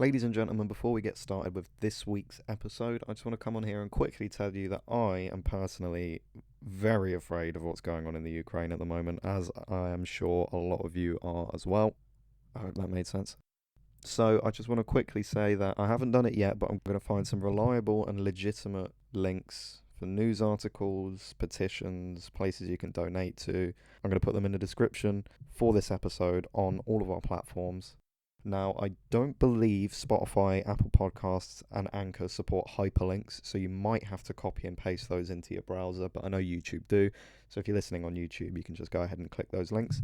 Ladies and gentlemen, before we get started with this week's episode, I just want to come on here and quickly tell you that I am personally very afraid of what's going on in the Ukraine at the moment, as I am sure a lot of you are as well. I hope that made sense. So I just want to quickly say that I haven't done it yet, but I'm going to find some reliable and legitimate links for news articles, petitions, places you can donate to. I'm going to put them in the description for this episode on all of our platforms. Now, I don't believe Spotify, Apple Podcasts, and Anchor support hyperlinks, so you might have to copy and paste those into your browser, but I know YouTube do. So if you're listening on YouTube, you can just go ahead and click those links.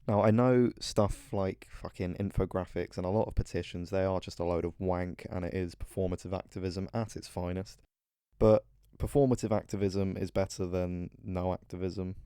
Now, I know stuff like fucking infographics and a lot of petitions, they are just a load of wank, and it is performative activism at its finest. But performative activism is better than no activism.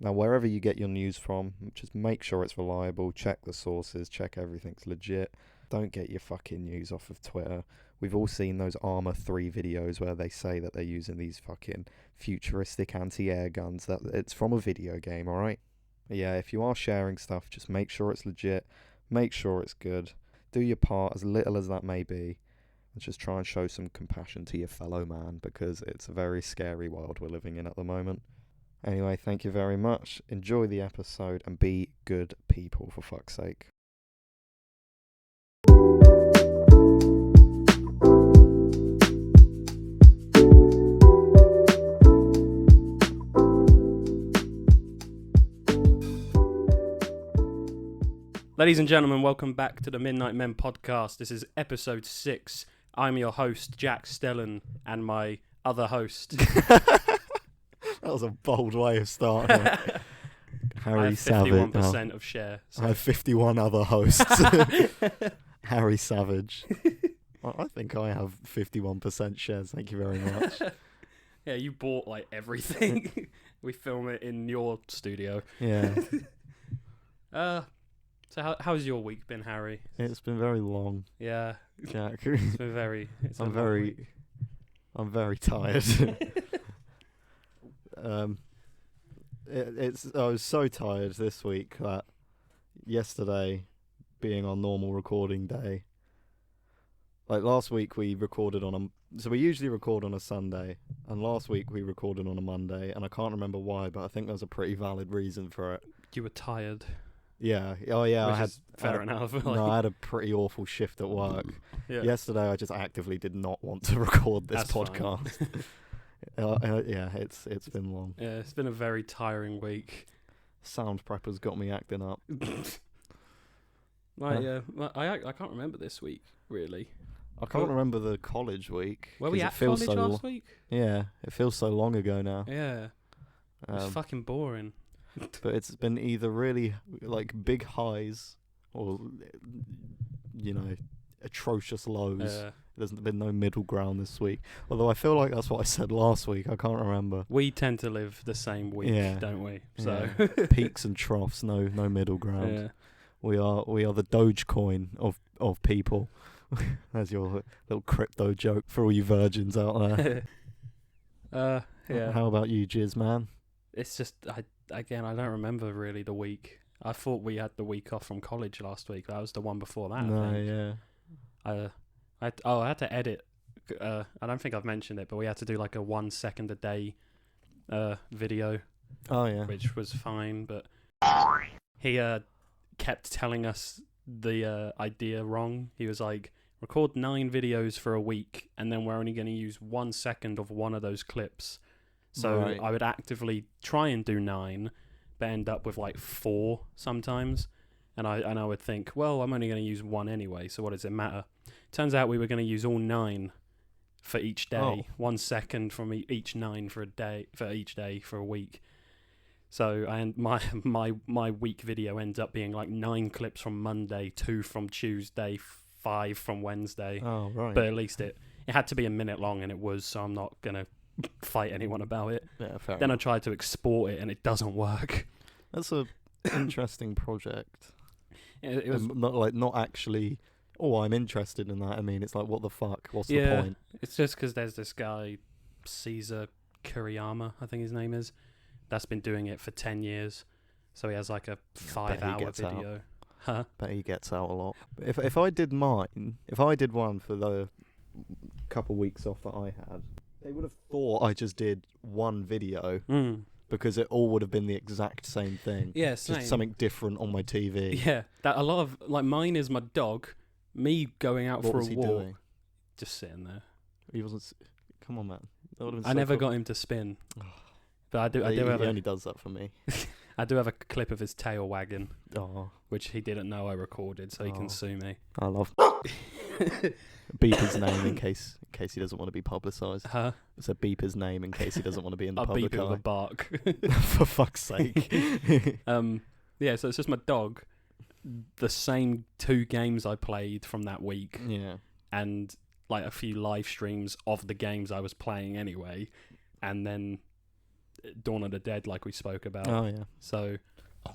Now, wherever you get your news from, just make sure it's reliable, check the sources, check everything's legit. Don't get your fucking news off of Twitter. We've all seen those Armour 3 videos where they say that they're using these fucking futuristic anti-air guns. That it's from a video game, alright? Yeah, if you are sharing stuff, just make sure it's legit, make sure it's good, do your part, as little as that may be, and just try and show some compassion to your fellow man, because it's a very scary world we're living in at the moment. Anyway, thank you very much. Enjoy the episode and be good people, for fuck's sake. Ladies and gentlemen, welcome back to the Midnight Men podcast. This is episode 6. I'm your host, Jack Stellan, and my other host... That was a bold way of starting it. Harry Savage. 51% of share. So. I have 51 other hosts. Harry Savage. I think I have 51% shares, thank you very much. Yeah, you bought like everything. We film it in your studio. Yeah. So how's your week been, Harry? It's been very long. Yeah. Jack. It's been very... I'm very tired. I was so tired this week that yesterday, being our normal recording day, like last week we recorded so we usually record on a Sunday, and last week we recorded on a Monday, and I can't remember why, but I think there's a pretty valid reason for it. You were tired. Yeah. Oh yeah. Fair enough. No, I had a pretty awful shift at work. Yeah. Yesterday I just actively did not want to record this That's podcast. Yeah, it's been long. Yeah, it's been a very tiring week. Sound prepper's got me acting up. I can't remember this week really. I can't remember the college week. Were we at college last week? Yeah, it feels so long ago now. Yeah, it was fucking boring. But it's been either really like big highs or atrocious lows. There's been no middle ground this week. Although I feel like that's what I said last week. I can't remember. We tend to live the same week, don't we? So peaks and troughs, no middle ground. Yeah. We are the Dogecoin of people. That's your little crypto joke for all you virgins out there. Yeah. How about you, Jizz man? It's just I don't remember really the week. I thought we had the week off from college last week. That was the one before that. No, I think. yeah. I had to edit. I don't think I've mentioned it, but we had to do like a 1 second a day video. Oh yeah. Which was fine, but he kept telling us the idea wrong. He was like, record 9 videos for a week, and then we're only going to use 1 second of one of those clips. So right. I would actively try and do 9, but end up with like 4 sometimes. And I would think, well, I'm only going to use 1 anyway, so what does it matter? Turns out we were going to use all 9 for each day. 1 second from each 9 for each day for a week. So my week video ends up being like 9 clips from Monday, 2 from Tuesday, 5 from Wednesday. Oh, right. But at least it had to be a minute long, and it was, so I'm not going to fight anyone about it. Yeah, fair Then enough. I tried to export it, and it doesn't work. That's a interesting project. It was not actually. Oh, I'm interested in that. I mean, it's like, what the fuck? What's the point? It's just because there's this guy, Caesar Kuriyama, I think his name is, that's been doing it for 10 years. So he has like a 5-hour video. Huh? Bet he gets out a lot. If I did one for the couple weeks off that I had, they would have thought I just did one video because it all would have been the exact same thing. Yeah, same. Just something different on my TV. Yeah, that a lot of like mine is my dog, me going out What for was a he walk, doing? just sitting there. He wasn't. Come on, man. That would have been I so never cool. got him to spin, but I do He have only does that for me. I do have a clip of his tail wagging, Oh, which he didn't know I recorded, so he can sue me. I love. Beep his name in case he doesn't want to be publicised. Huh? So beep his name in case he doesn't want to be in the I'll public beep it with a eye. bark. For fuck's sake. Yeah, so it's just my dog. The same 2 games I played from that week, Yeah. and like a few live streams of the games I was playing anyway, and then Dawn of the Dead, like we spoke about. Oh yeah. So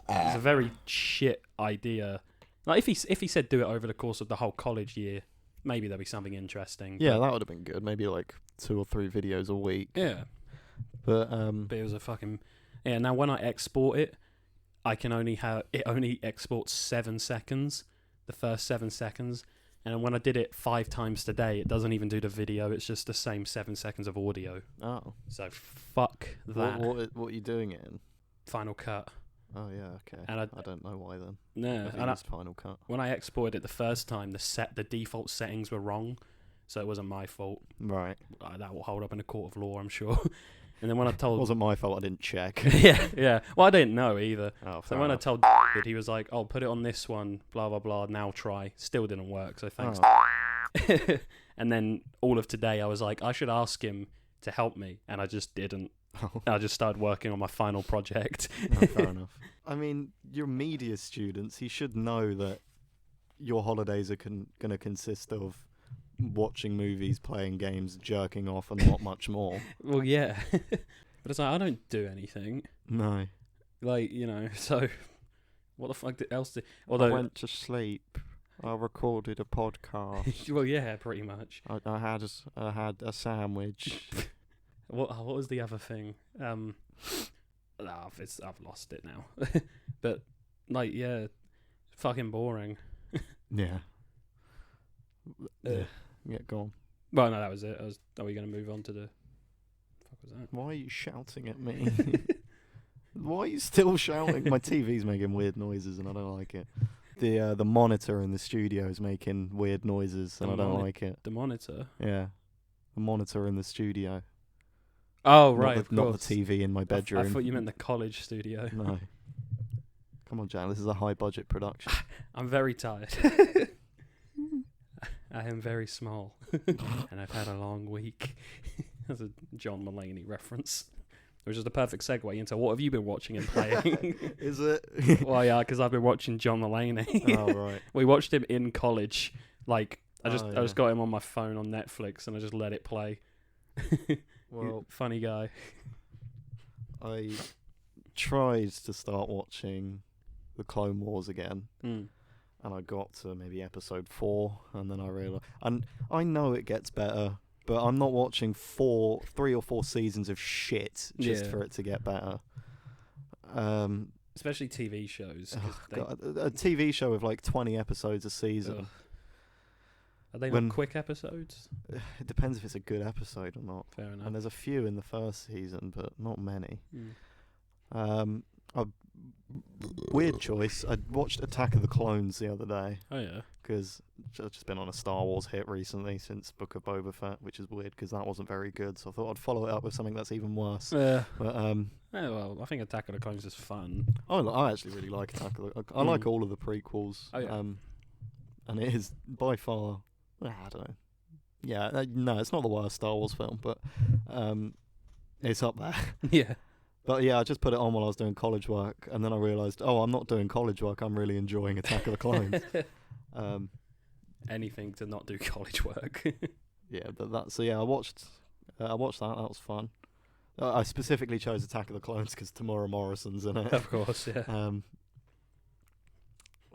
it's a very shit idea. Like if he said do it over the course of the whole college year, maybe there'd be something interesting. Yeah, that would have been good. Maybe like 2 or 3 videos a week. Yeah. But But it was a fucking Now when I export it, I can only exports 7 seconds, the first 7 seconds, and when I did it 5 times today, it doesn't even do the video. It's just the same 7 seconds of audio. oh, So fuck that. what are you doing it in? Final Cut. Oh yeah, okay. And I don't know why then. No, I think it's Final Cut. when I exported it the first time, the default settings were wrong, so it wasn't my fault. Right. That will hold up in a court of law, I'm sure. And then when I told, It wasn't my fault. I didn't check. yeah. Well, I didn't know either. Oh, So when I told that, he was like, "Oh, put it on this one, blah blah blah. Now try." Still didn't work. So thanks. Oh. And then all of today, I was like, I should ask him to help me, and I just didn't. I just started working on my final project. Oh, fair enough. I mean, you're media students. You should know that your holidays are going to consist of watching movies, playing games, jerking off, and not much more. Well, yeah, but it's like I don't do anything. No. Like, so what the fuck else I went to sleep. I recorded a podcast. Well, yeah, pretty much. I had a sandwich. What was the other thing? I've lost it now. But like, yeah, fucking boring. Yeah. Yeah, go on. Well, no, that was it. Are we going to move on to the? Fuck was that? Why are you shouting at me? Why are you still shouting? My TV's making weird noises and I don't like it. The monitor in the studio is making weird noises and I don't like it. The monitor? Yeah. The monitor in the studio. Oh, right, of not course. the TV in my bedroom. I thought you meant the college studio. No. Come on, Jan. This is a high budget production. I'm very tired. I am very small. And I've had a long week. That's a John Mulaney reference. Which is the perfect segue into what have you been watching and playing? Is it? Well, yeah, because I've been watching John Mulaney. Oh, right. We watched him in college. Like, I just yeah. got him on my phone on Netflix and I just let it play. Well, funny guy. I tried to start watching the Clone Wars again, and I got to maybe episode 4, and then I realised, and I know it gets better, but I'm not watching 3 or 4 seasons of shit just for it to get better. Especially TV shows. A TV show with like 20 episodes a season. Ugh. Are they not quick episodes? It depends if it's a good episode or not. Fair enough. And there's a few in the first season, but not many. Weird choice. I watched Attack of the Clones the other day. Oh, yeah. Because I've just been on a Star Wars hit recently since Book of Boba Fett, which is weird because that wasn't very good. So I thought I'd follow it up with something that's even worse. Yeah. But well, I think Attack of the Clones is fun. I actually really like Attack of the. I like all of the prequels. Oh, yeah. And it is by far. I don't know. Yeah, no, it's not the worst Star Wars film, but it's up there. Yeah. But yeah, I just put it on while I was doing college work, and then I realised, I'm not doing college work. I'm really enjoying Attack of the Clones. Anything to not do college work. Yeah, I watched that. That was fun. I specifically chose Attack of the Clones because Tamora Morrison's in it. Of course, yeah.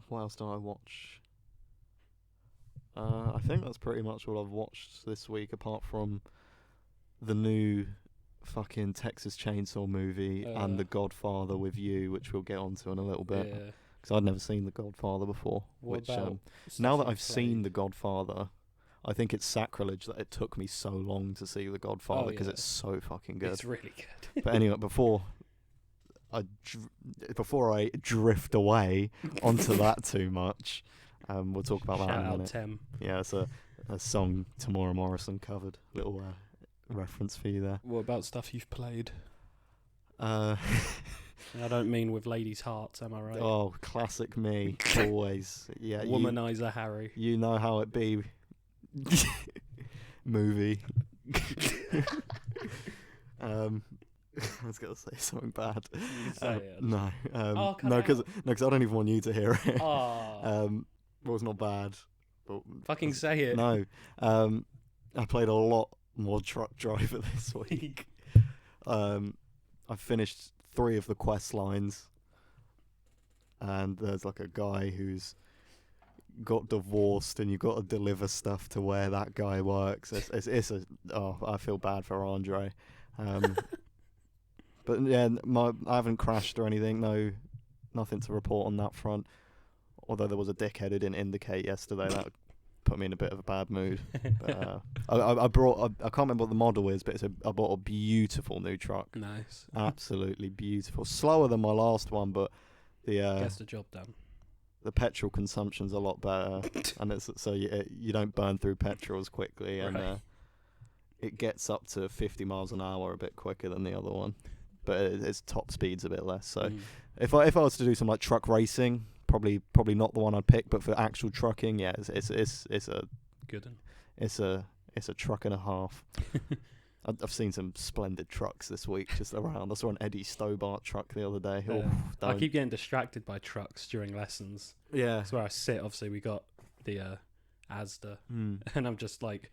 What else did I watch? I think that's pretty much all I've watched this week, apart from the new fucking Texas Chainsaw movie and The Godfather with you, which we'll get onto in a little bit. Yeah. because I'd never seen The Godfather before. What which about now stuff that I've you've seen played? The Godfather, I think it's sacrilege that it took me so long to see The Godfather because yeah. it's so fucking good. It's really good. But anyway, before I drift away onto that too much, we'll talk about that Shout in a out minute. Tem. Yeah, it's a song Tamora Morrison covered. Little reference for you there. What about stuff you've played? Uh, I don't mean with ladies' hearts, am I right? oh, classic me, always. Yeah, Womanizer Harry. you know how it be. Movie. I was gonna say something bad. You can say it. No, cut no, it because out. I don't even want you to hear it. Oh, Well, it's not bad. But fucking say it. no, I played a lot more Truck Driver this week. I finished 3 of the quest lines, and there's like a guy who's got divorced, and you've got to deliver stuff to where that guy works. I feel bad for Andre. But yeah, I haven't crashed or anything. No, nothing to report on that front. Although there was a dickhead who didn't indicate yesterday, that put me in a bit of a bad mood. But I can't remember what the model is, but I bought a beautiful new truck. Nice. Absolutely beautiful. Slower than my last one, but Gets the job done. the petrol consumption's a lot better, and it's so you don't burn through petrol as quickly, and Right. It gets up to 50 miles an hour a bit quicker than the other one, but its top speed's a bit less. So if I was to do some like truck racing, probably not the one I'd pick, but for actual trucking, yeah, it's a Good one. it's a truck and a half. I've seen some splendid trucks this week just around. I saw an Eddie Stobart truck the other day. I keep getting distracted by trucks during lessons. yeah. That's where I sit. Obviously, we got the Asda, Mm. and I'm just like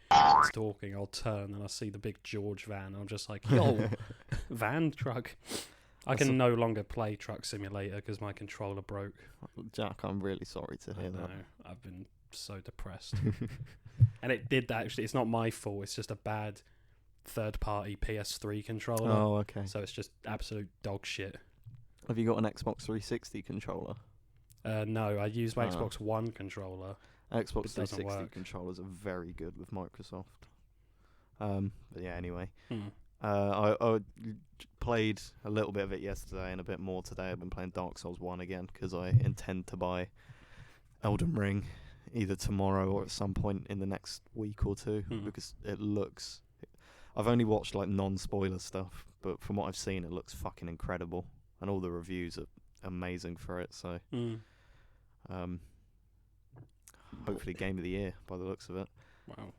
talking. I'll turn and I see the big George van. And I'm just like, yo, van truck. I That's can no longer play Truck Simulator because my controller broke. Jack, I'm really sorry to hear No, I've been so depressed. And it did that, actually. It's not my fault. It's just a bad third-party PS3 controller. Oh, okay. So it's just absolute dog shit. Have you got an Xbox 360 controller? No, I use my Ah. Xbox One controller. Xbox It doesn't 360 work. controllers are very good with Microsoft. But yeah, anyway. Hmm. I played a little bit of it yesterday and a bit more today. I've been playing Dark Souls 1 again because I intend to buy Elden Ring either tomorrow or at some point in the next week or two because it looks... I've only watched like non-spoiler stuff, but from what I've seen, it looks fucking incredible. And all the reviews are amazing for it, so... hopefully Game of the Year by the looks of it. Wow.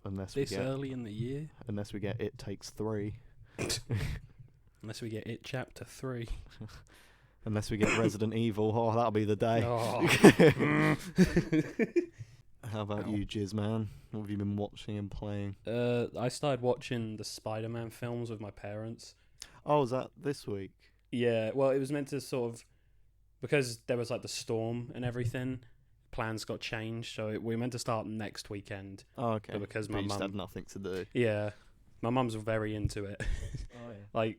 Unless This early in the year? we get It Takes 3. Unless we get It Chapter 3. Unless we get Resident Evil. Oh, that'll be the day. Oh. How about you, Jizz Man? What have you been watching and playing? I started watching the Spider-Man films with my parents. Oh, is that this week? Yeah, well, it was meant to sort of... Because there was like the storm and everything, plans got changed, so we were meant to start next weekend. Oh, okay. But because But my you just mum... had nothing to do. Yeah, my mum's very into it. Oh, yeah. Like,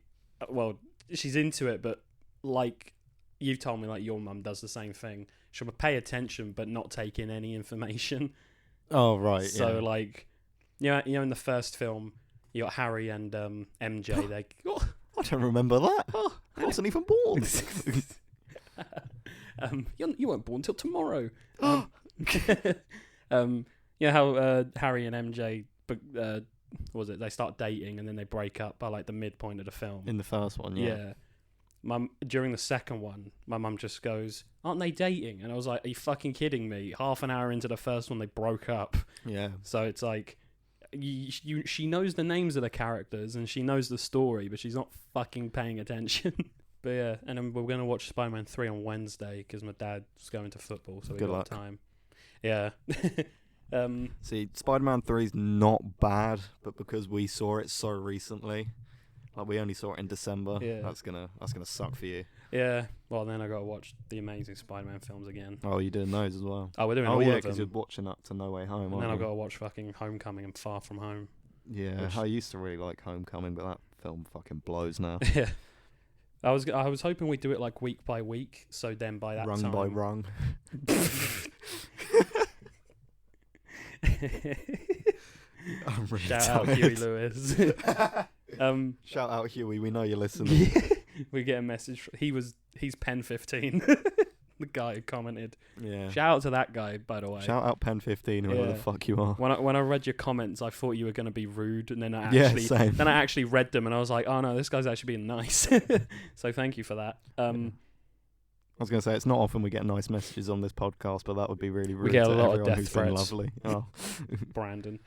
well, she's into it, but like you told me, like your mum does the same thing. She'll pay attention but not take in any information. Oh, right, So yeah. like, in the first film, you got Harry and MJ. They I don't remember that. Oh, I wasn't even born. you weren't born till tomorrow. You know how Harry and MJ, what was it? They start dating and then they break up by like the midpoint of the film. In the first one, yeah. During the second one, my mum just goes, "Aren't they dating?" And I was like, "Are you fucking kidding me?" Half an hour into the first one, they broke up. Yeah. So it's like, she knows the names of the characters and she knows the story, but she's not fucking paying attention. But yeah, and then we're going to watch Spider-Man 3 on Wednesday because my dad's going to football, so we Good got luck. time. Yeah. See, Spider-Man 3 is not bad, but because we saw it so recently, like we only saw it in December, Yeah. that's gonna suck for you. Yeah. Well, then I got to watch the Amazing Spider-Man films again. Oh, you're doing those as well. Oh, we're doing all yeah, of because them. you're watching up to No Way Home. And aren't then I've you? got to watch fucking Homecoming and Far From Home. Yeah, which- I used to really like Homecoming, but that film fucking blows now. Yeah. I was hoping we'd do it like week by week, so then by that rung time... by rung. I'm really Shout out tired. Huey Lewis. Shout out Huey, we know you're listening. We get a message. He's Pen 15. The guy who commented. Yeah. Shout out to that guy, by the way. Shout out Pen 15, whoever the fuck you are. When I read your comments, I thought you were going to be rude, and then I actually read them, and I was like, oh no, this guy's actually being nice. So thank you for that. I was going to say, it's not often we get nice messages on this podcast, but that would be really rude. We get a to lot of everyone death who's threats. been lovely. Oh. Brandon.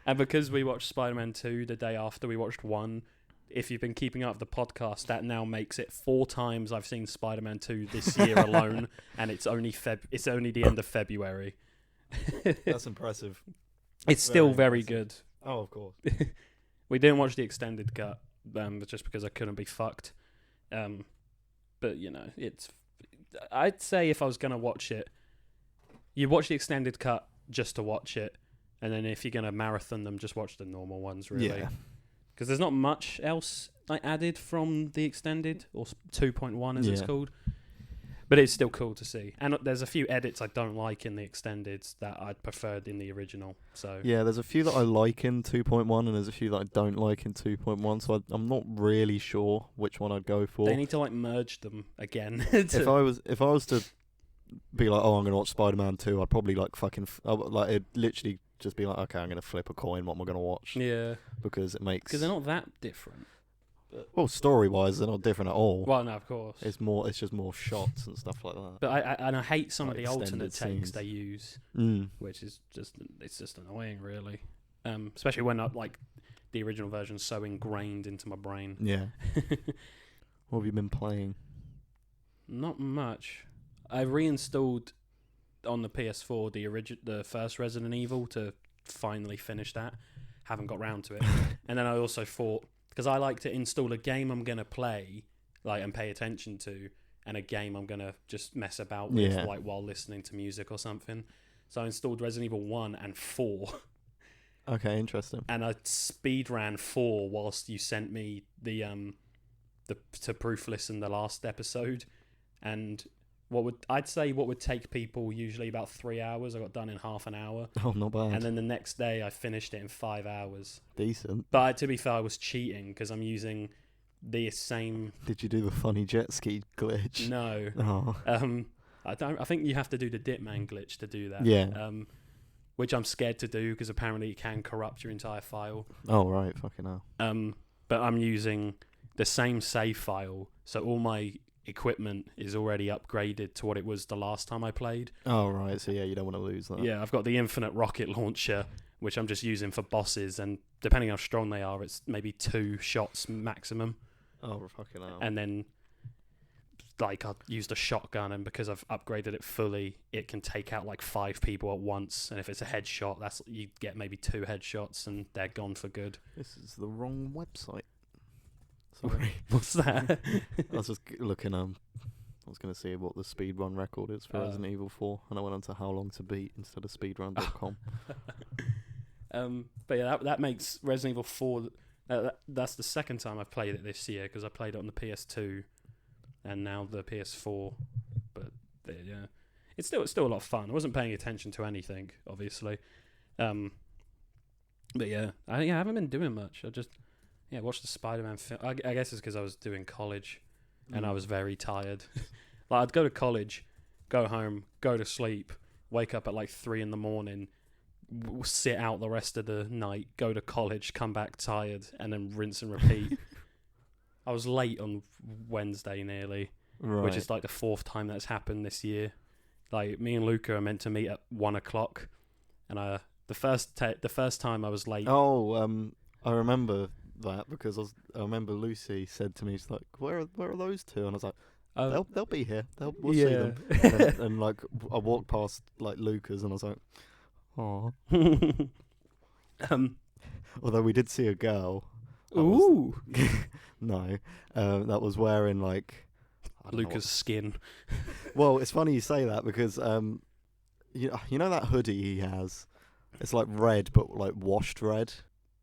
And because we watched Spider-Man 2 the day after we watched 1, if you've been keeping up with the podcast, that now makes it 4 times I've seen Spider-Man 2 this year alone, and it's only the end of February. That's impressive. It's still very good. Oh, of course. We didn't watch the extended cut, just because I couldn't be fucked. But you know, I'd say if I was gonna watch it, you watch the extended cut just to watch it, and then if you're gonna marathon them, just watch the normal ones, really. Yeah. Because there's not much else added from the extended, or 2.1 as it's called. But it's still cool to see. And there's a few edits I don't like in the extended that I'd preferred in the original. So yeah, there's a few that I like in 2.1, and there's a few that I don't like in 2.1. So I'm not really sure which one I'd go for. they need to merge them again. If I was to be like, oh, I'm gonna watch Spider-Man 2, I'd probably it'd literally just be like, okay, I'm gonna flip a coin. What am I gonna watch? Yeah, because it makes. because they're not that different. Well, story-wise, they're not different at all. Well, no, of course. It's just more shots and stuff like that. But I hate some of the extended alternate takes scenes. they use, which is just annoying, really. Especially when the original version's so ingrained into my brain. Yeah. What have you been playing? Not much. I reinstalled on the PS4 the first Resident Evil to finally finish that. Haven't got round to it. And then I also thought, because I like to install a game I'm gonna play, and pay attention to, and a game I'm gonna just mess about with, while listening to music or something. So I installed Resident Evil 1 and 4. Okay, interesting. And I speed ran 4 whilst you sent me the to proof listen the last episode, and what would take people usually about 3 hours, I got done in half an hour. Oh, not bad. And then the next day I finished it in 5 hours. Decent. But to be fair, I was cheating because I'm using the same. Did you do the funny jet ski glitch? No. Oh. I think you have to do the Ditman glitch to do that. Yeah. Which I'm scared to do because apparently it can corrupt your entire file. Oh, right. Fucking hell. But I'm using the same save file, so all my equipment is already upgraded to what it was the last time I played. Oh, right. So, yeah, you don't want to lose that. Yeah, I've got the infinite rocket launcher, which I'm just using for bosses, and depending how strong they are, it's maybe 2 shots maximum. Oh, fucking hell. And then, I've used a shotgun, and because I've upgraded it fully, it can take out 5 people at once, and if it's a headshot, you get maybe 2 headshots, and they're gone for good. This is the wrong website. Sorry. What's that? I was just looking, I was going to see what the speedrun record is for Resident Evil 4, and I went on to How Long to Beat instead of speedrun.com. But yeah, that makes Resident Evil 4... that's the second time I've played it this year, because I played it on the PS2 and now the PS4. But yeah, it's still a lot of fun. I wasn't paying attention to anything, obviously. But yeah, I haven't been doing much. I just watched the Spider-Man film. I guess it's because I was doing college and I was very tired. I'd go to college, go home, go to sleep, wake up at 3 a.m, sit out the rest of the night, go to college, come back tired, and then rinse and repeat. I was late on Wednesday nearly, which is the 4th time that's happened this year. Me and Luca are meant to meet at 1 o'clock, and the first time I was late. Oh, I remember that because I remember Lucy said to me, she's like, "Where are those two?" And I was like, "They'll be here. We'll see them." And I walked past Luca's, and I was like, "Oh." Although we did see a girl. Ooh. No, that was wearing Luca's skin. Well, it's funny you say that because you know that hoodie he has. It's red, but washed red.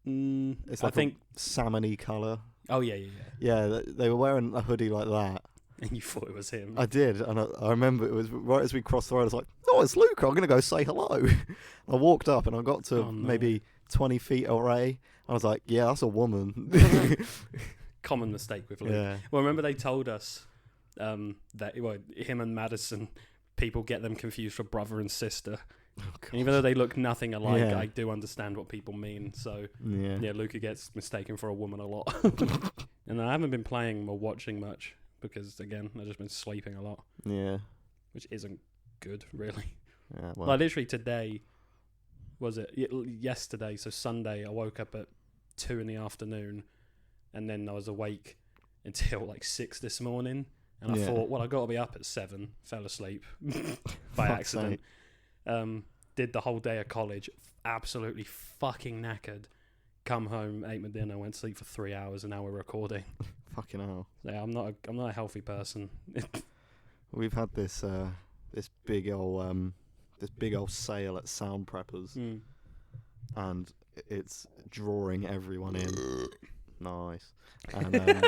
It's I think salmon-y colour. Oh yeah. Yeah, they were wearing a hoodie like that. And you thought it was him. I did, and I remember it was right as we crossed the road. I was like, "Oh, it's Luca. I'm gonna go say hello." I walked up, and I got to maybe 20 feet away. I was like, "Yeah, that's a woman." Common mistake with Luke. Yeah. Well, remember they told us that him and Madison, people get them confused for brother and sister. Oh, And even though they look nothing alike, Yeah. I do understand what people mean. So Yeah. Luca gets mistaken for a woman a lot. And I haven't been playing or watching much because, again, I've just been sleeping a lot, Yeah. which isn't good, really. Yeah. Well. Like literally today, yesterday, so Sunday, I woke up at 2 in the afternoon, and then I was awake until like 6 this morning, and I thought, well, I got to be up at 7, fell asleep by accident. Did the whole day of college, absolutely fucking knackered. Come home, ate my dinner, went to sleep for 3 hours, and now we're recording. Fucking hell. Yeah, I'm not a healthy person. We've had this big old sale at Sound Preppers, and it's drawing everyone in. Nice. And Nice.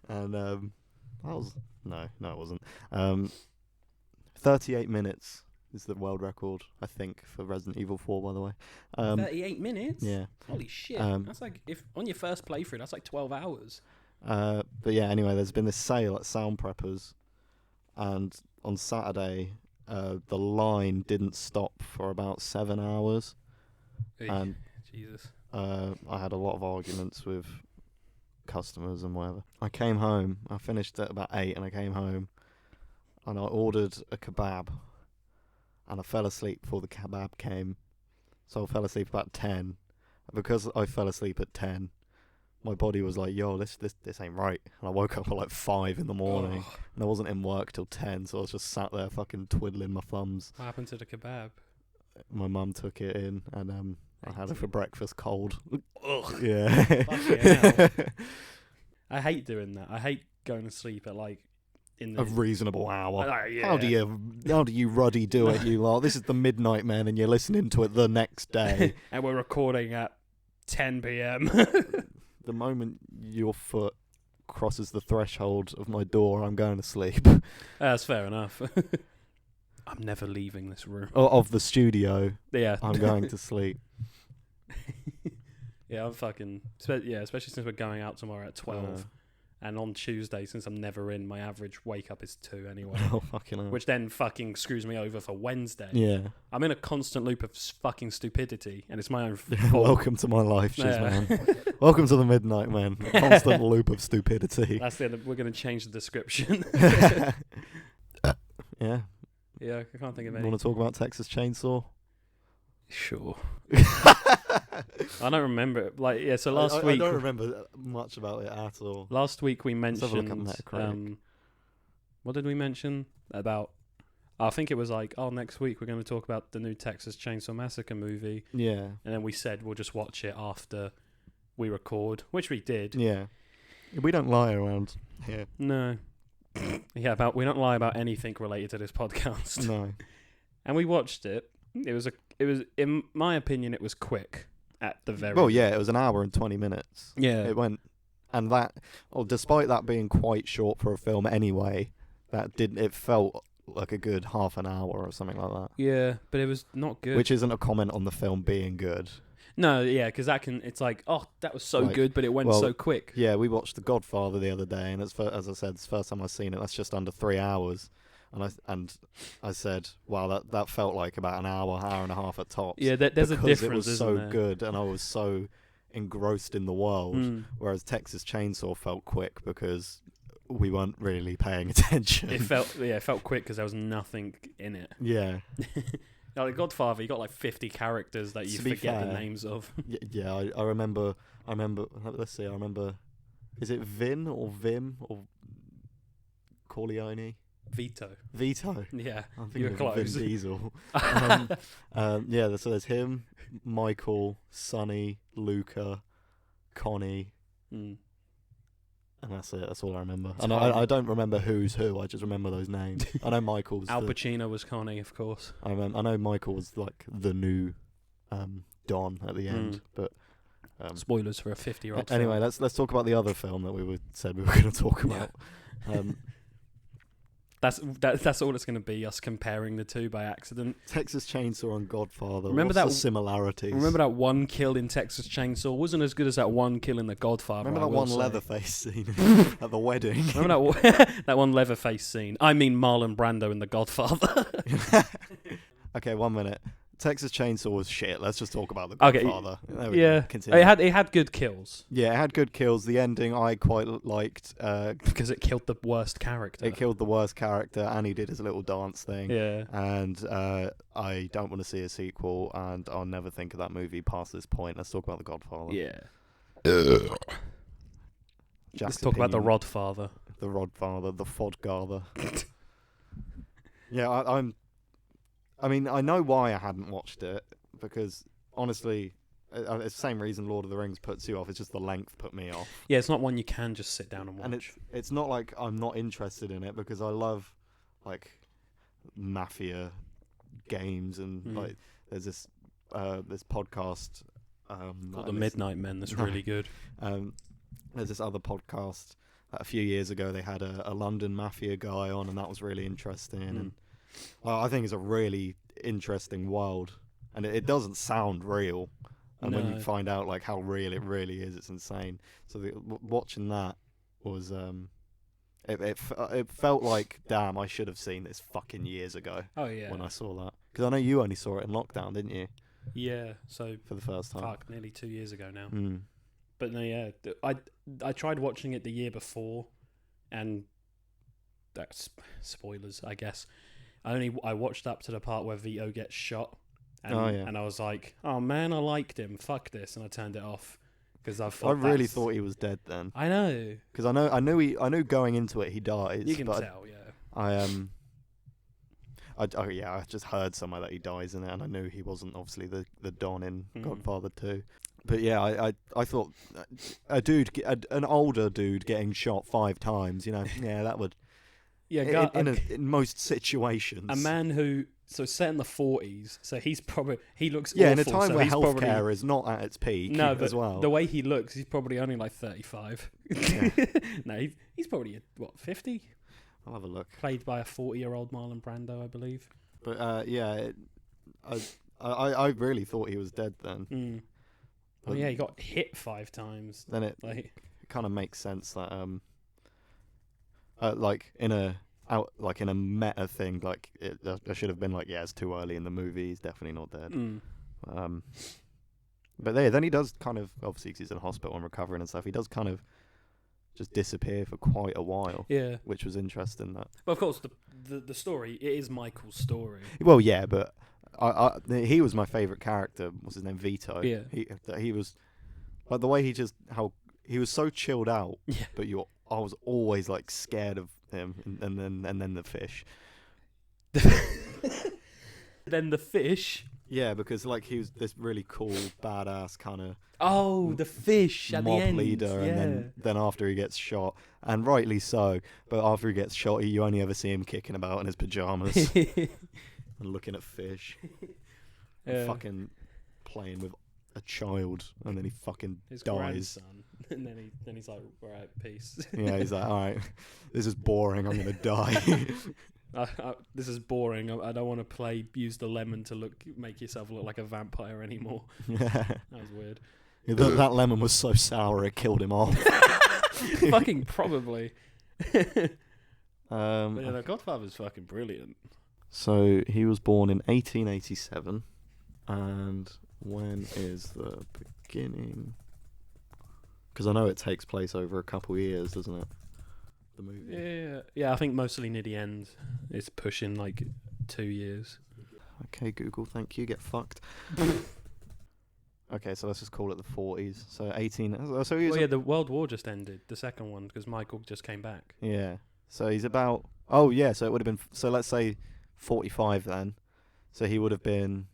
and that was no, it wasn't. 38 minutes is the world record, I think, for Resident Evil 4, by the way. 38 minutes? Yeah. Holy shit. That's like, if on your first playthrough, that's like 12 hours. But yeah, anyway, there's been this sale at Sound Preppers, and on Saturday, the line didn't stop for about 7 hours. And Jesus. I had a lot of arguments with customers and whatever. I came home, I finished at about 8, and I came home, and I ordered a kebab, and I fell asleep before the kebab came. So I fell asleep about 10. Because I fell asleep at 10, my body was like, yo, this ain't right. And I woke up at like 5 in the morning, and I wasn't in work till 10, so I was just sat there fucking twiddling my thumbs. What happened to the kebab? My mum took it in, and I had it for breakfast cold. Ugh. Yeah. Fucking hell. I hate doing that. I hate going to sleep at like in A reasonable hour. yeah. How do you ruddy do it, you lot? This is the Midnight Man, and you're listening to it the next day. And we're recording at 10 p.m. The moment your foot crosses the threshold of my door, I'm going to sleep. That's fair enough. I'm never leaving this room. Of the studio, Yeah. I'm going to sleep. Yeah, I'm fucking... especially since we're going out tomorrow at 12. And on Tuesday, since I'm never in, my average wake up is 2 anyway. Oh, fucking hell. Which then fucking screws me over for Wednesday. Yeah. I'm in a constant loop of fucking stupidity, and it's my own fault. Welcome to my life, Yeah. man. Welcome to the Midnight Man. A constant loop of stupidity. That's it. We're going to change the description. Yeah. Yeah, I can't think of any. Want to talk about Texas Chainsaw? Sure. I don't remember it. Like, yeah, so last week... I don't remember much about it at all. Last week we Let's have a look at mentioned... Metacritic. What did we mention? About... I think it was like, next week we're going to talk about the new Texas Chainsaw Massacre movie. Yeah. And then we said we'll just watch it after we record, which we did. Yeah. We don't lie around here. No. Yeah, we don't lie about anything related to this podcast. No. And we watched it. It was, in my opinion, it was quick at the very... Well, yeah, it was an hour and 20 minutes. Yeah. It went... And that... Well, despite that being quite short for a film anyway, it felt like a good half an hour or something like that. Yeah, but it was not good. Which isn't a comment on the film being good. No, yeah, because it's like, that was so good, but it went so quick. Yeah, we watched The Godfather the other day, and as I said, it's the first time I've seen it. That's just under 3 hours. And I said, wow, that felt like about an hour and a half at tops. Yeah, there's a difference, it was isn't so there? good, and I was so engrossed in the world, whereas Texas Chainsaw felt quick because we weren't really paying attention. It felt quick because there was nothing in it. Yeah. Like Godfather, you got like 50 characters that you forget the names of. Yeah, I remember. Let's see. I remember. Is it Vin or Vim or Corleone? Vito. Yeah, I'm thinking you're of close. Vin Diesel. Yeah. So there's him, Michael, Sonny, Luca, Connie. And that's it. That's all I remember. And I don't remember who's who. I just remember those names. I know Michael's... Al Pacino was Connie, of course. I know Michael was like the new Don at the end. But Spoilers for a 50-year-old Anyway, film. let's talk about the other film that said we were going to talk about. That's all it's going to be, us comparing the two by accident. Texas Chainsaw and Godfather. Remember What's that the similarities? Remember that one kill in Texas Chainsaw? Wasn't as good as that one kill in The Godfather. Remember I that will one say. Leatherface scene at the wedding? Remember that one Leatherface scene? I mean Marlon Brando in The Godfather. Okay, 1 minute. Texas Chainsaw was shit. Let's just talk about The Okay, Godfather. There we yeah, go. Continue. it had good kills Yeah, it had good kills. The ending I quite liked. because it killed the worst character. It killed the worst character, and he did his little dance thing. Yeah. And I don't want to see a sequel, and I'll never think of that movie past this point. Let's talk about The Godfather. Yeah. Jack's Let's talk about the opinion. Rodfather. The Rodfather, the Fodgather. Yeah, I mean, I know why I hadn't watched it, because honestly, it's the same reason Lord of the Rings puts you off. It's just the length put me off. Yeah, it's not one you can just sit down and watch. And it's not like I'm not interested in it, because I love like mafia games, and like there's this podcast called The Midnight Men. That's really good. There's this other podcast that a few years ago they had a London mafia guy on, and that was really interesting. And I think it's a really interesting world, and it doesn't sound real. And when you find out like how real it really is, it's insane. So watching that was it felt like, damn, I should have seen this fucking years ago. Oh yeah. When I saw that, because I know you only saw it in lockdown, didn't you? Yeah. So For the first time. fuck, nearly 2 years ago now. Mm. But no, yeah, I tried watching it the year before, and that's spoilers, I guess. I watched up to the part where Vito gets shot, and, and I was like, oh man, I liked him. Fuck this, and I turned it off because I really thought he was dead then. I know, because I knew going into it he dies. You can but tell, yeah. I just heard somewhere that he dies in it, and I knew he wasn't obviously the Don in Godfather 2. But yeah, I thought an older dude getting shot 5 times, yeah, that would. Yeah, in most situations. A man who set in the 40s, so he looks awful, in a time so where healthcare is not at its peak. No, but as well. The way he looks, he's probably only like 35. Yeah. No, he's probably 50. I'll have a look. Played by a 40-year-old Marlon Brando, I believe. But yeah, I really thought he was dead then. Oh yeah, he got hit 5 times. Then it kind of makes sense that like in a meta thing, like I should have been like, yeah, it's too early in the movie. He's definitely not dead. But then he does kind of, obviously because he's in hospital and recovering and stuff, he does kind of just disappear for quite a while. Yeah, which was interesting. That. But of course, the story, it is Michael's story. Well, yeah, but he was my favourite character. What's his name? Vito. Yeah. He was like the way how he was so chilled out. Yeah. But I was always like scared of him, and then the fish. Then the fish. Yeah, because like he was this really cool, badass kind of. Oh, the fish at the end. Mob leader, yeah. And then after he gets shot, and rightly so. But after he gets shot, you only ever see him kicking about in his pajamas and looking at fish, and fucking playing with a child, and then he fucking his dies. Grandson. And then he's like, right, peace. Yeah, he's like, all right, this is boring. I'm gonna die. This is boring. I don't want to use the lemon to make yourself look like a vampire anymore. Yeah. That was weird. Yeah, that lemon was so sour it killed him off. Fucking probably. But yeah, the Godfather's fucking brilliant. So he was born in 1887, and when is the beginning? Because I know it takes place over a couple of years, doesn't it? The movie. Yeah. I think mostly near the end. It's pushing like 2 years. Okay, Google, thank you. Get fucked. Okay, so let's just call it the 40s. So 18. So he was. Well, yeah, the World War just ended. The second one, because Michael just came back. Yeah. So he's about. Oh yeah. So it would have been. So let's say 45 then. So he would have been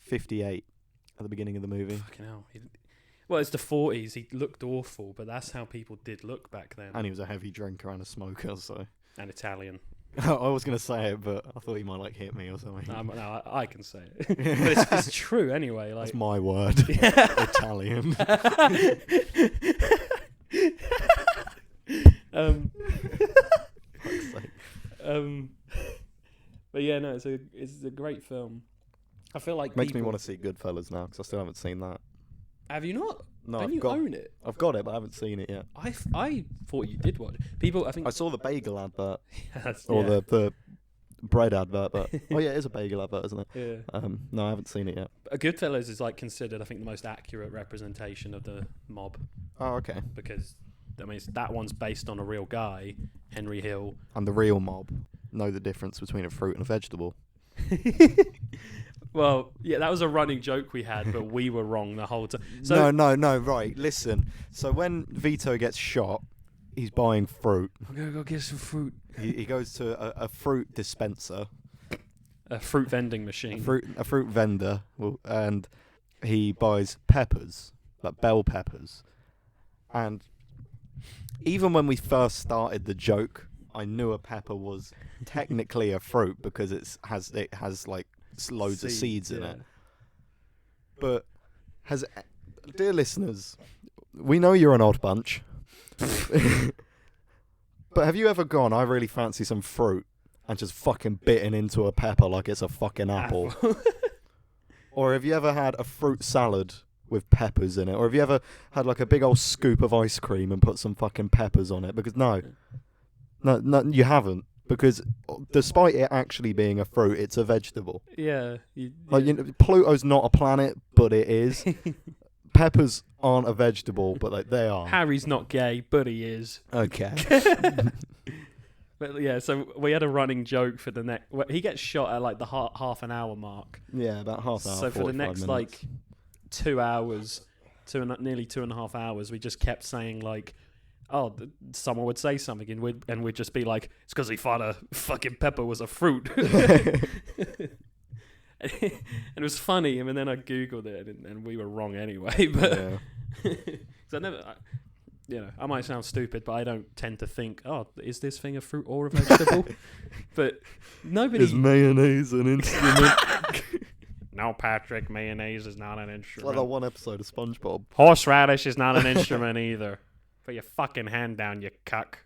58 at the beginning of the movie. Fucking hell. Well, it's the 40s. He looked awful, but that's how people did look back then. And he was a heavy drinker and a smoker, so. And Italian. I was going to say it, but I thought you might hit me or something. No, I can say it. But it's true anyway. That's my word. Italian. But yeah, no, it's a great film. I feel like Makes me want to see Goodfellas now because I still haven't seen that. Have you not? No, Don't you own it? I've got it, but I haven't seen it yet. I thought you did watch it. People, I think I saw the bagel advert or the bread advert, but oh yeah, it is a bagel advert, isn't it? Yeah. No, I haven't seen it yet. Goodfellas is considered, I think, the most accurate representation of the mob. Oh, okay. Because that one's based on a real guy, Henry Hill, and the real mob know the difference between a fruit and a vegetable. Well, yeah, that was a running joke we had, but we were wrong the whole time. So No, right, listen. So when Vito gets shot, he's buying fruit. I'm going to go get some fruit. He goes to a fruit dispenser. A fruit vending machine. A fruit vendor, and he buys peppers, like bell peppers. And even when we first started the joke, I knew a pepper was technically a fruit because it has loads of seeds in it. But dear listeners, we know you're an odd bunch. But have you ever gone, I really fancy some fruit, and just fucking bitten into a pepper like it's a fucking apple? Or have you ever had a fruit salad with peppers in it? Or have you ever had a big old scoop of ice cream and put some fucking peppers on it? Because no, you haven't. Because despite it actually being a fruit, it's a vegetable. Yeah. Pluto's not a planet, but it is. Peppers aren't a vegetable, but they are. Harry's not gay, but he is. Okay. But yeah, so we had a running joke for the next. He gets shot at the half an hour mark. Yeah, about half hour. So for the next minutes. 2 hours, nearly 2.5 hours, we just kept saying someone would say something and we'd just be like, it's because he thought a fucking pepper was a fruit. And it was funny, and then I googled it, and we were wrong anyway. But I might sound stupid, but I don't tend to think, is this thing a fruit or a vegetable? But nobody. Is mayonnaise an instrument? No, Patrick, mayonnaise is not an instrument. It's like that one episode of SpongeBob. Horseradish is not an instrument either. Put your fucking hand down, you cuck.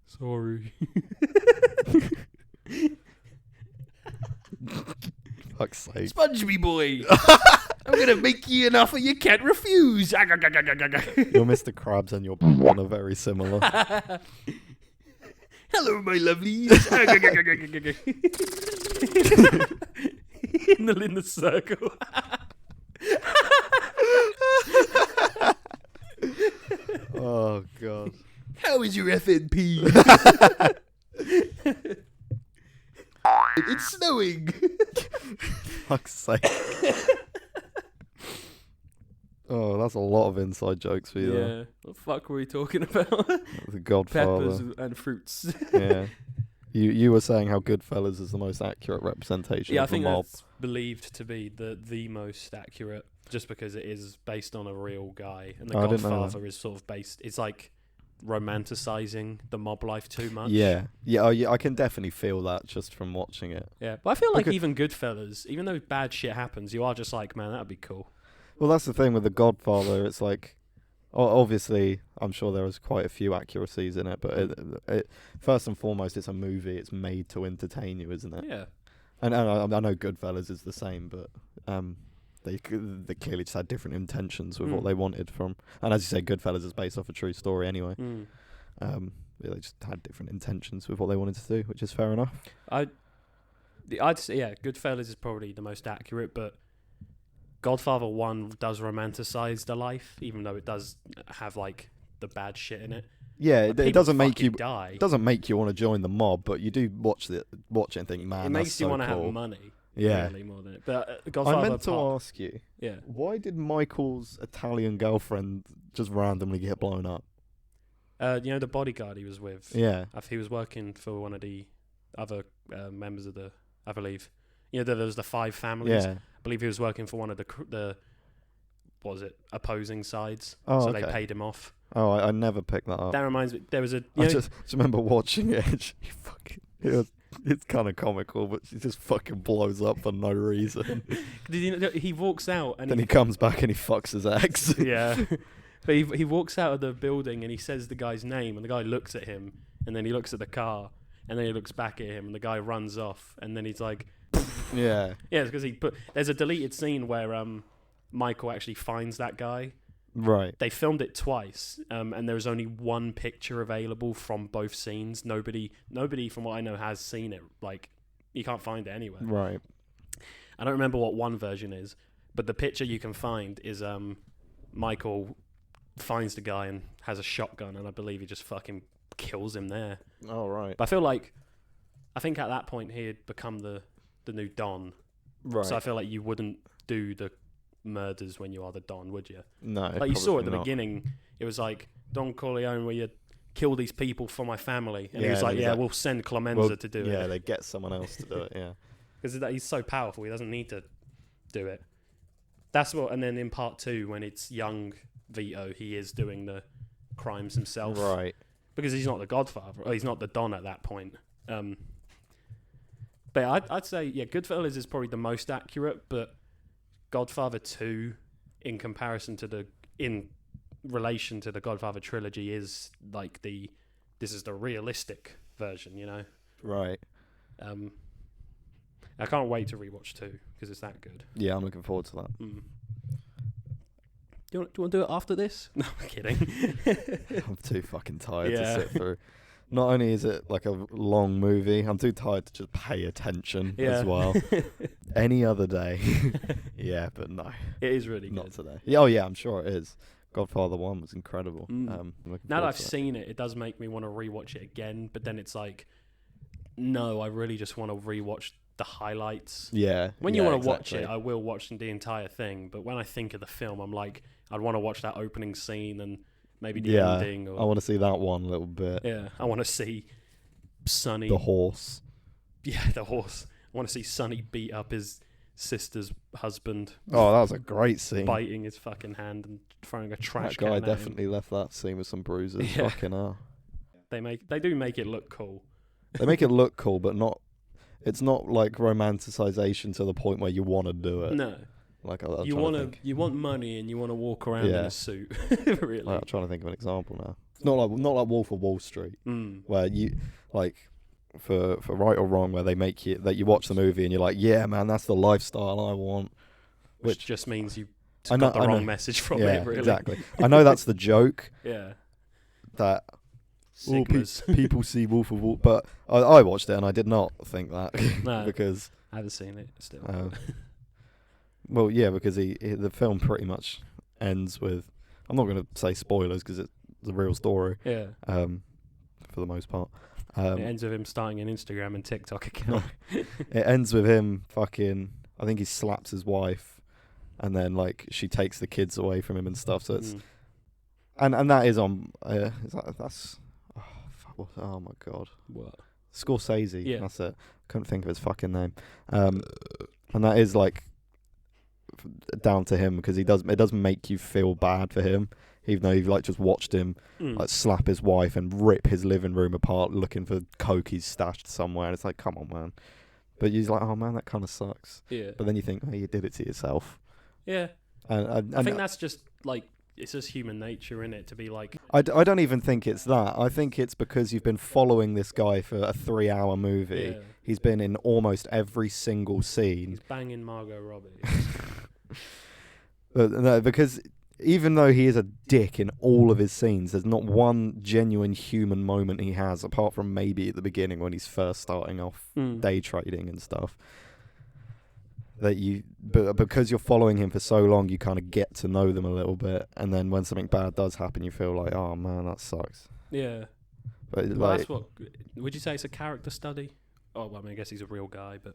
Sorry. Fuck's sake. Sponge me, boy. I'm going to make you an offer you can't refuse. You're Mr. Krabs and your one are very similar. Hello, my lovelies. in the circle. Oh, God. How is your FNP? It's snowing. Fuck's sake. Oh, that's a lot of inside jokes for you. Yeah. What the fuck were we talking about? The Godfather. Peppers and fruits. Yeah. You were saying how Goodfellas is the most accurate representation of the mob. I think that's believed to be the most accurate, just because it is based on a real guy, and the Godfather is sort of based. It's like romanticizing the mob life too much. Yeah, I can definitely feel that just from watching it. Yeah, but I feel like even Goodfellas, even though bad shit happens, you are just like, man, that'd be cool. Well, that's the thing with the Godfather. It's like, obviously, I'm sure there was quite a few accuracies in it, but it first and foremost, it's a movie. It's made to entertain you, isn't it? Yeah. And I know Goodfellas is the same, but they clearly just had different intentions with what they wanted from. And as you say, Goodfellas is based off a true story anyway. They just had different intentions with what they wanted to do, which is fair enough. I'd say, Goodfellas is probably the most accurate, but Godfather 1 does romanticize the life, even though it does have the bad shit in it. Yeah, it doesn't make you die. It doesn't make you want to join the mob, but you do watch it and think, man, it makes you want to have money. Yeah, really, more than it. But Godfather I meant to ask you, why did Michael's Italian girlfriend just randomly get blown up? The bodyguard he was with. Yeah, he was working for one of the other members of I believe. There was the 5 families. Yeah. I believe he was working for one of the opposing sides. Oh, so okay. they paid him off. Oh, I never picked that up. That reminds me, there was a... I just remember watching it. It's kind of comical, but she just fucking blows up for no reason. He walks out and Then he comes back and he fucks his ex. yeah. But he walks out of the building and he says the guy's name, and the guy looks at him, and then he looks at the car, and then he looks back at him, and the guy runs off, and then he's like, Yeah. yeah, it's because there's a deleted scene where Michael actually finds that guy. Right. They filmed it twice, and there's only one picture available from both scenes. Nobody, from what I know, has seen it. Like, you can't find it anywhere. Right. I don't remember what one version is, but the picture you can find is Michael finds the guy and has a shotgun, and I believe he just fucking kills him there. Oh, right. But I think at that point he had become the new Don. Right. So I feel like you wouldn't do the murders when you are the Don, would you? No. Like you saw at the not. beginning, it was like Don Corleone, where you kill these people for my family, and he Yeah, was like, and he's "Yeah, like, we'll send Clemenza to do it." Yeah, they get someone else to do it. Yeah. Because he's so powerful, he doesn't need to do it. That's what. And then in part 2, when it's young Vito, he is doing the crimes himself, Right. because he's not the Godfather, or he's not the Don at that point. But I'd say, yeah, Goodfellas is probably the most accurate, but Godfather 2, in relation to the Godfather trilogy, is like this is the realistic version, you know? Right. I can't wait to rewatch 2 because it's that good. Yeah, I'm looking forward to that. Mm. Do you want to do it after this? No, I'm kidding. I'm too fucking tired to Yeah. sit through. Not only is it like a long movie, I'm too tired to just pay attention as well. Any other day. Yeah, but no. It is really Not good. today. Yeah, oh yeah, I'm sure it is. Godfather 1 was incredible. Mm. I'm looking Now that forward I've to it. seen it, it does make me want to rewatch it again, but then it's like, no, I really just want to rewatch the highlights. Yeah. When you yeah, want to exactly. watch it, I will watch the entire thing, but when I think of the film, I'm like, I'd want to watch that opening scene and maybe the ending. Or, I want to see that one a little bit. yeah, I want to see Sonny. The horse. Yeah, the horse. I want to see Sonny beat up his sister's husband. Oh, that was a great scene. Biting his fucking hand and throwing a trash That guy can at him. definitely left that scene with some bruises. Yeah. Fucking hell. They do make it look cool. They make it look cool, but it's not like romanticization to the point where you want to do it. No, Like you want money and you want to walk around in Yeah. a suit. Really. I'm trying to think of an example now. It's not like Wolf of Wall Street, where you like for right or wrong, where they make you that you watch the movie and you're like, yeah, man, that's the lifestyle I want. Which just means you I know- got the I know. wrong message from Yeah, it. Really. exactly. I know that's the joke Yeah. that Sigmas. people see Wolf of Wall, but I watched it and I did not think that No. because I haven't seen it still. well, yeah, because the film pretty much ends with. I'm not going to say spoilers because it's the real story. Yeah. For the most part. It ends with him starting an Instagram and TikTok account. It ends with him fucking. I think he slaps his wife, and then like she takes the kids away from him and stuff. So it's and that is on. That's. Oh my god. What? Scorsese. Yeah. That's it. Couldn't think of his fucking name. And that is like down to him because it does make you feel bad for him, even though you've like just watched him like slap his wife and rip his living room apart looking for coke he's stashed somewhere, and it's like, come on, man. But you're like, oh man, that kind of sucks. Yeah. But then you think, oh, you did it to yourself. Yeah. And I think that's just like, it's just human nature, in it, to be like. I don't even think it's that. I think it's because you've been following this guy for a 3-hour movie. Yeah. He's been in almost every single scene. He's banging Margot Robbie. But no, because even though he is a dick in all of his scenes, there's not one genuine human moment he has, apart from maybe at the beginning when he's first starting off day trading and stuff. But because you're following him for so long, you kind of get to know them a little bit, and then when something bad does happen, you feel like, oh man, that sucks. Yeah. But Well, like, that's what. Would you say it's a character study? Oh, well, I mean, I guess he's a real guy, but.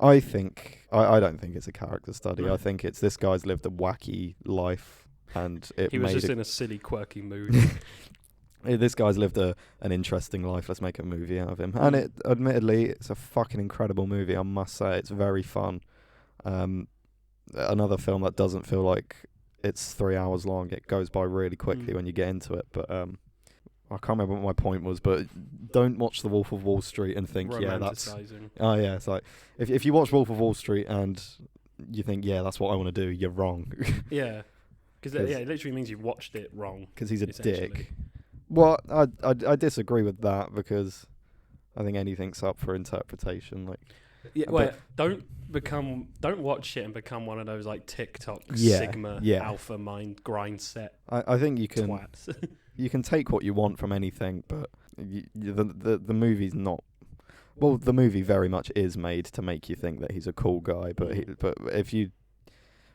I think I don't think it's a character study. No. I think it's this guy's lived a wacky life, and He was made just it. in a silly, quirky mood. This guy's lived an interesting life. Let's make a movie out of him. And it, admittedly, it's a fucking incredible movie. I must say, it's very fun. Another film that doesn't feel like it's 3 hours long. It goes by really quickly when you get into it. But I can't remember what my point was, but don't watch The Wolf of Wall Street and think, yeah, that's... Oh, yeah, it's like, if you watch Wolf of Wall Street and you think, yeah, that's what I want to do, you're wrong. Yeah. Because it literally means you've watched it wrong. Because he's a dick. Well, I disagree with that, because I think anything's up for interpretation. Like, yeah, well, don't watch it and become one of those like TikTok Sigma alpha mind grind set. I think you can twats. You can take what you want from anything, but the movie's not. Well, the movie very much is made to make you think that he's a cool guy, but if you,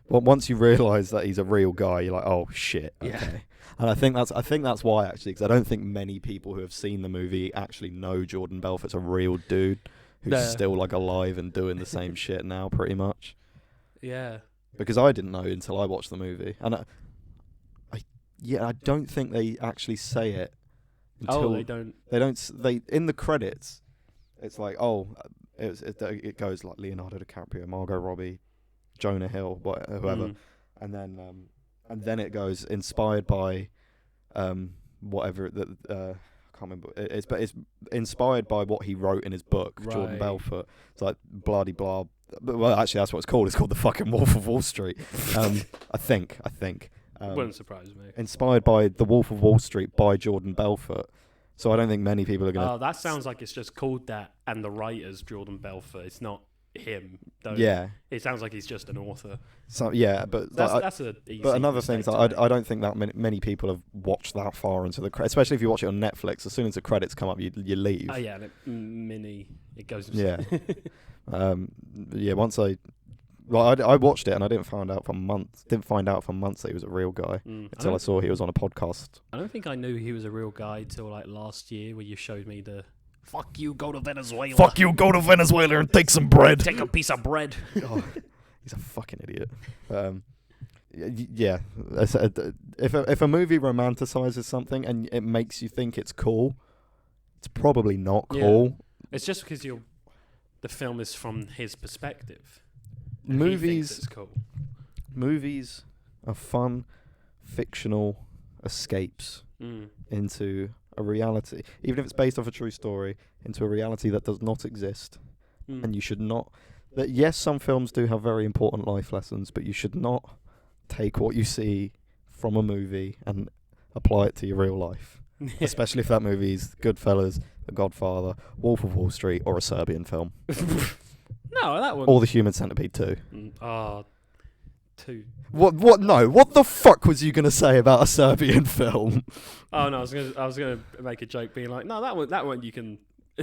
once you realise that he's a real guy, you're like, oh shit, okay. Yeah. And I think that's why, actually, because I don't think many people who have seen the movie actually know Jordan Belfort's a real dude who's still like alive and doing the same shit now, pretty much. Yeah. Because I didn't know until I watched the movie, and I don't think they actually say it. Until they don't. They in the credits, it's like, it goes like Leonardo DiCaprio, Margot Robbie, Jonah Hill, whoever, and then it goes inspired by, whatever that I can't remember. It's inspired by what he wrote in his book, right. Jordan Belfort. It's like bloody blah. Well, actually, that's what it's called. It's called The fucking Wolf of Wall Street. I think. Wouldn't surprise me. Inspired by The Wolf of Wall Street by Jordan Belfort. So I don't think many people are going to... Oh, that sounds like it's just called that, and the writer's Jordan Belfort. It's not him. Yeah. It sounds like he's just an author. So yeah, but... That's an easy But another thing is I don't think that many people have watched that far into the credits, especially if you watch it on Netflix. As soon as the credits come up, you leave. Oh, yeah, it goes... Yeah. Once I watched it and I didn't find out for months that he was a real guy until I saw he was on a podcast. I don't think I knew he was a real guy till like last year, where you showed me the "fuck you, go to Venezuela." Fuck you, go to Venezuela and take some bread. Take a piece of bread. Oh, he's a fucking idiot. Yeah. If a movie romanticizes something and it makes you think it's cool, it's probably not cool. Yeah. It's just because the film is from his perspective. Movies cool. Movies are fun, fictional escapes into a reality, even if it's based off a true story, into a reality that does not exist. And you should not... Yes, some films do have very important life lessons, but you should not take what you see from a movie and apply it to your real life. Especially if that movie's Goodfellas, The Godfather, Wolf of Wall Street, or a Serbian film. No, that one. Or The Human Centipede 2. 2. What? No. What the fuck was you gonna say about a Serbian film? Oh no, I was gonna make a joke, being like, no, that one you can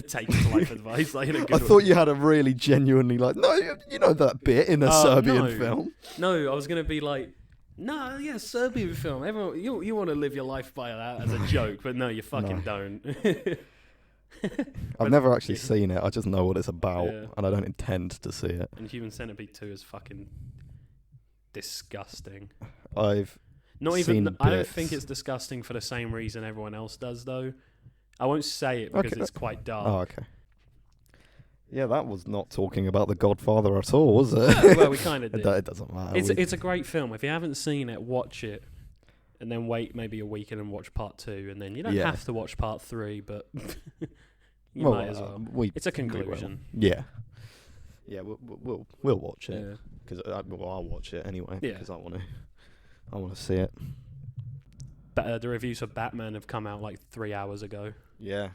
take as life advice. Like, in a good I thought you had a really genuinely you know that bit in a Serbian film. No, I was gonna be like, no, yeah, Serbian film. Everyone, you want to live your life by that as a joke, but no, you fucking don't. I've never actually seen it. I just know what it's about, and I don't intend to see it. And Human Centipede 2 is fucking disgusting. I don't think it's disgusting for the same reason everyone else does, though. I won't say it because it's quite dark. Oh, okay. Yeah, that was not talking about The Godfather at all, was it? Yeah, well, we kind of did. It doesn't matter. It's a great film. If you haven't seen it, watch it. And then wait maybe a week and then watch part 2. And then you don't have to watch part 3, but you might as well. It's a conclusion. Yeah. Yeah, we'll watch it. Because I'll watch it anyway. Because I want to see it. But the reviews for Batman have come out like 3 hours ago. Yeah.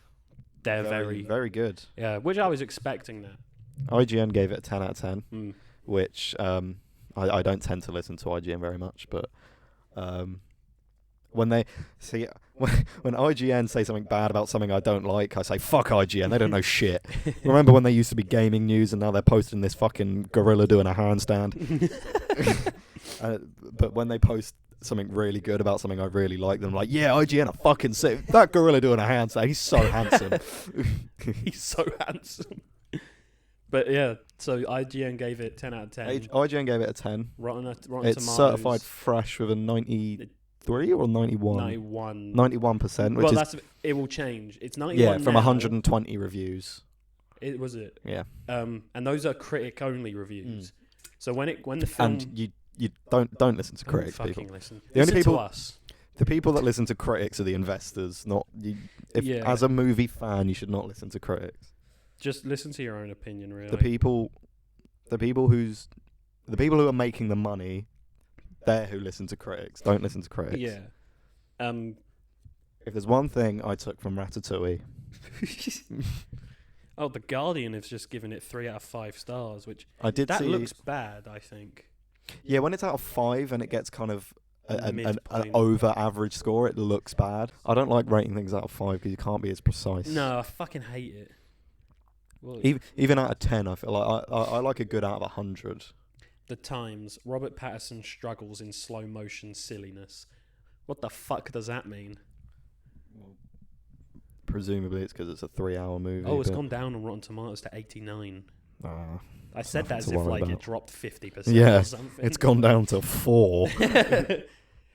They're very, very good. Yeah, which I was expecting that. IGN gave it a 10 out of 10, which I don't tend to listen to IGN very much, but when IGN say something bad about something I don't like, I say, fuck IGN, they don't know shit. Remember when they used to be gaming news and now they're posting this fucking gorilla doing a handstand? But when they post something really good about something I really like, them like, yeah, IGN are fucking sick. That gorilla doing a handstand, he's so handsome. He's so handsome. But yeah, so IGN gave it 10 out of 10. IGN gave it a 10. Rotten it's Tomatoes. Certified fresh with a 93 or 91? 91. 91%. Which it will change. It's 91 yeah, from 120 reviews. Was it? Yeah. And those are critic-only reviews. So when the film... And you don't listen to critics, fucking people. Listen. The only people to us. The people that listen to critics are the investors, not you. Yeah. As a movie fan, you should not listen to critics. Just listen to your own opinion, really. The people who are making the money, they're who listen to critics. Don't listen to critics. Yeah. If there's one thing I took from Ratatouille, Oh, The Guardian has just given it 3 out of 5 stars, which I did that see. looks bad, I think. Yeah, when it's out of 5 and it gets kind of an Midpoint. over average score, it looks bad. I don't like rating things out of 5 because you can't be as precise. No, I fucking hate it. Well, Even out of 10, I feel like I like a good out of 100. The Times, Robert Pattinson struggles in slow motion silliness. What the fuck does that mean? Presumably it's because it's a 3-hour movie. Oh, it's gone down on Rotten Tomatoes to 89. I said that nothing as to if worry like about. it dropped 50% Yeah, or something. it's gone down to 4.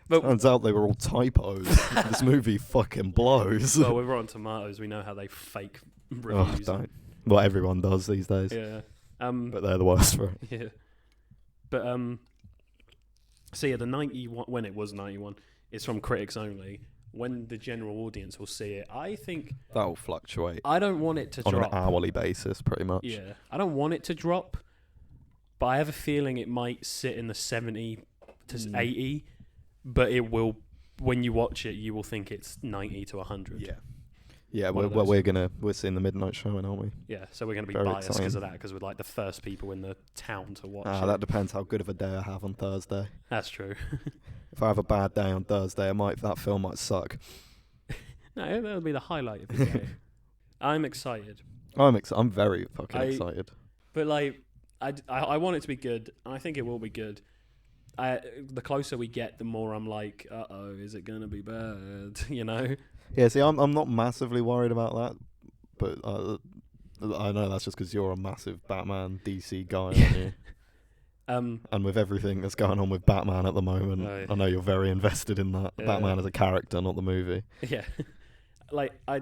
But Turns out they were all typos. This movie fucking blows. well, with Rotten Tomatoes, we know how they fake reviews. Don't. Well, everyone does these days. Yeah. But they're the worst for it. Yeah. But so yeah, the 91 when it was 91 is from critics only. When the general audience will see it, I think That'll fluctuate I don't want it to on drop. an hourly basis, pretty much. Yeah, I don't want it to drop, but I have a feeling it might sit in the 70 to 80. But it will. When you watch it, you will think it's 90 to 100. Yeah. Yeah, One of we're seeing the midnight showing, aren't we? Yeah, so we're going to be Very biased because exciting. of that, because we're like the first people in the town to watch it. That depends how good of a day I have on Thursday. That's true. If I have a bad day on Thursday, that film might suck. No, that'll be the highlight of the day. I'm excited. I'm very fucking excited. But like, I want it to be good, and I think it will be good. The closer we get, the more I'm like, is it going to be bad? You know? Yeah, see, I'm not massively worried about that, but I know that's just because you're a massive Batman DC guy, aren't you? And with everything that's going on with Batman at the moment, I know you're very invested in that. Yeah. Batman as a character, not the movie. Yeah. Like, I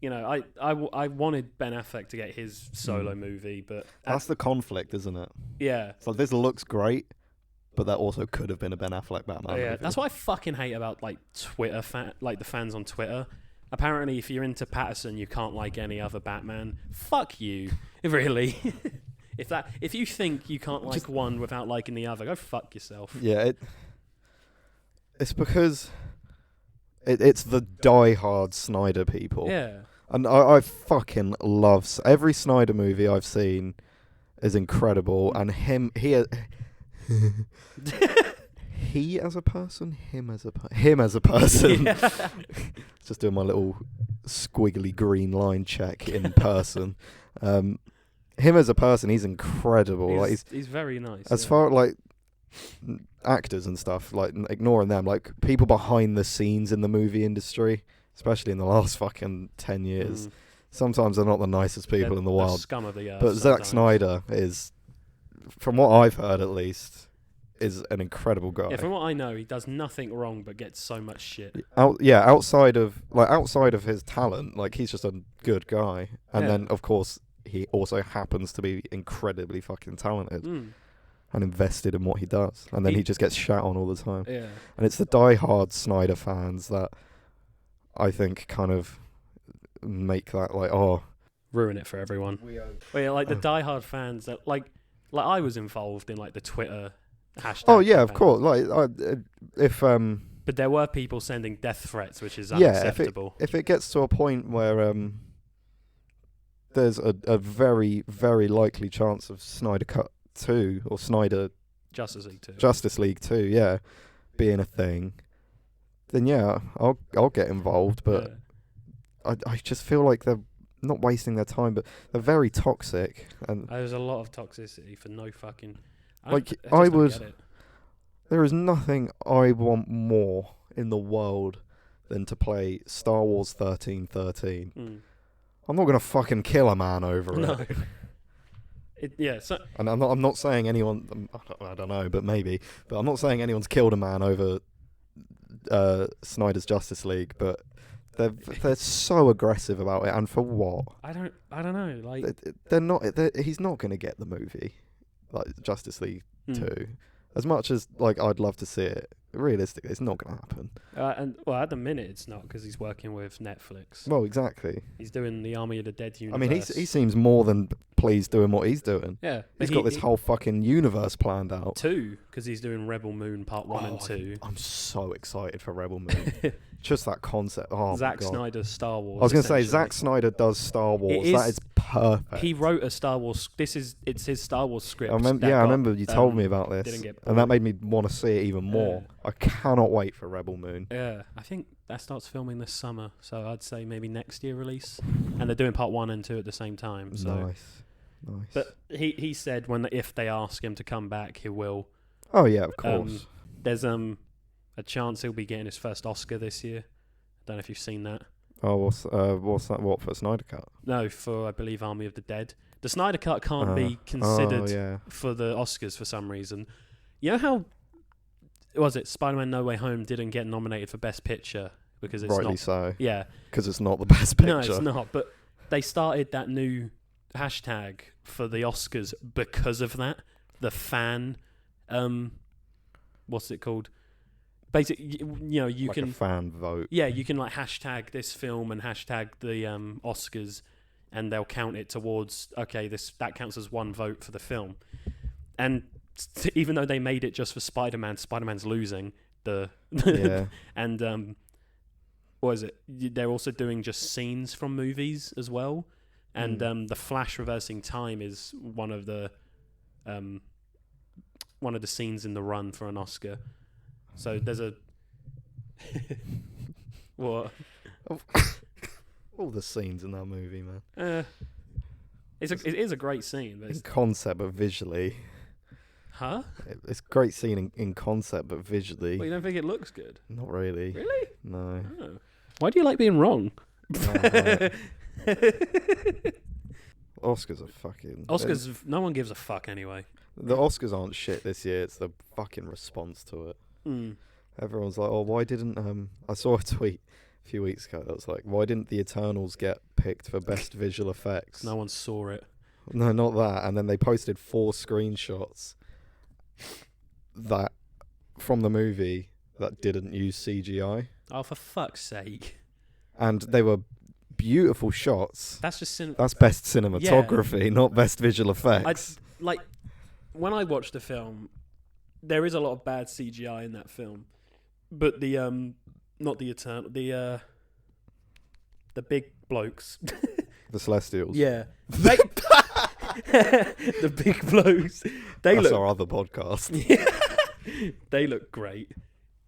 wanted Ben Affleck to get his solo movie, but... That's the conflict, isn't it? Yeah. So this looks great, but that also could have been a Ben Affleck Batman movie. That's what I fucking hate about like Twitter, like the fans on Twitter. Apparently, if you're into Patterson, you can't like any other Batman. Fuck you, really. If you think you can't like one without liking the other, go fuck yourself. Yeah, it's because it's the die-hard Snyder people. Yeah. And I fucking love every Snyder movie I've seen is incredible, and him as a person. Yeah. Just doing my little squiggly green line check in person. Him as a person, he's incredible. He's very nice. As far like actors and stuff, like ignoring them, like people behind the scenes in the movie industry, especially in the last fucking 10 years. Sometimes they're not the nicest people in the world. Scum of the earth. But Zack Snyder is, from what I've heard at least, is an incredible guy. Yeah, from what I know, he does nothing wrong but gets so much shit. Outside of his talent, like he's just a good guy. And then of course he also happens to be incredibly fucking talented and invested in what he does. And then he just gets shat on all the time. Yeah. And it's the die-hard Snyder fans that I think kind of make that ruin it for everyone. Well, yeah, like the diehard fans that like I was involved in like the Twitter hashtag. Oh yeah, campaign. of course. But there were people sending death threats, which is unacceptable. If it gets to a point where there's a very, very likely chance of Snyder Cut 2 or Snyder Justice League 2. Justice League 2, being a thing, then I'll get involved. But I just feel like they're not wasting their time, but they're very toxic. And there's a lot of toxicity for no fucking. There is nothing I want more in the world than to play Star Wars 1313. I'm not gonna fucking kill a man over it. And I'm not saying anyone. I don't know, but maybe. But I'm not saying anyone's killed a man over Snyder's Justice League. But they're so aggressive about it, and for what? I don't know. Like they're not. He's not gonna get the movie, like Justice League 2. As much as like I'd love to see it, realistically, it's not going to happen. And well, at the minute it's not, because he's working with Netflix. Well, exactly. He's doing the Army of the Dead universe. I mean, he seems more than pleased doing what he's doing. Yeah, He's got this whole fucking universe planned out. 2, because he's doing Rebel Moon Part 1 and 2. I'm so excited for Rebel Moon. Just that concept. Oh, Zack my God. Snyder's Star Wars. I was going to say, Zack Snyder does Star Wars. That is perfect. He wrote a Star Wars. It's his Star Wars script. I remember you told me about this, and that made me want to see it even more. I cannot wait for Rebel Moon. Yeah, I think that starts filming this summer, so I'd say maybe next year release. And they're doing Part 1 and 2 at the same time. So. Nice. But he said if they ask him to come back, he will. Oh yeah, of course. There's a chance he'll be getting his first Oscar this year. I don't know if you've seen that. Oh, what's that? What, for Snyder Cut? No, for I believe Army of the Dead. The Snyder Cut can't be considered for the Oscars for some reason. You know how was it? Spider-Man: No Way Home didn't get nominated for Best Picture because it's rightly not. so. Yeah, because it's not the best picture. No, it's not. But they started that new hashtag for the Oscars because of that. The fan, what's it called? Basically, you like can a fan vote. Yeah, you can like hashtag this film and hashtag the Oscars, and they'll count it towards that counts as one vote for the film. And even though they made it just for Spider-Man, Spider-Man's losing yeah. And what is it? They're also doing just scenes from movies as well. And the Flash reversing time is one of the scenes in the run for an Oscar. So there's a what? All the scenes in that movie, man. It is a great scene. But in concept, but visually. Huh? It's a great scene in concept, but visually. Well, you don't think it looks good? Not really. Really? No. Oh. Why do you like being wrong? Oscars are fucking... Oscars, no one gives a fuck anyway. The Oscars aren't shit this year. It's the fucking response to it. Everyone's like, oh, why didn't... I saw a tweet a few weeks ago that was like, why didn't the Eternals get picked for best visual effects? No one saw it. No, not that. And then they posted 4 screenshots that from the movie that didn't use CGI. Oh, for fuck's sake. And they were beautiful shots. That's just... That's best cinematography, not best visual effects. When I watched the film, there is a lot of bad CGI in that film. But the, not the Eternal, the big blokes. The Celestials. Yeah. The big blokes. That's our other podcast. They look great.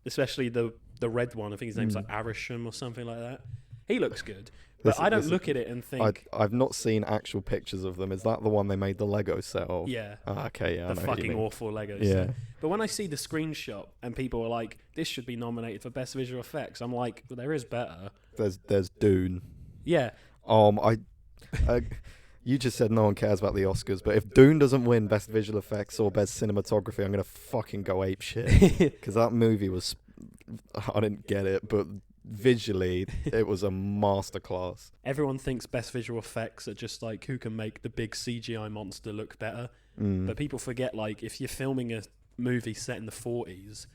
Especially the red one. I think his name's like Arisham or something like that. He looks good. But I don't look at it and think... I've not seen actual pictures of them. Is that the one they made the Lego set of? Yeah. Okay, yeah. The fucking awful Lego set. But when I see the screenshot and people are like, this should be nominated for Best Visual Effects, I'm like, well, there is better. There's Dune. Yeah. You just said no one cares about the Oscars, but if Dune doesn't win Best Visual Effects or Best Cinematography, I'm going to fucking go apeshit. Because that movie was... I didn't get it, but visually, it was a masterclass. Everyone thinks Best Visual Effects are just like, who can make the big CGI monster look better? But people forget, like, if you're filming a movie set in the 40s,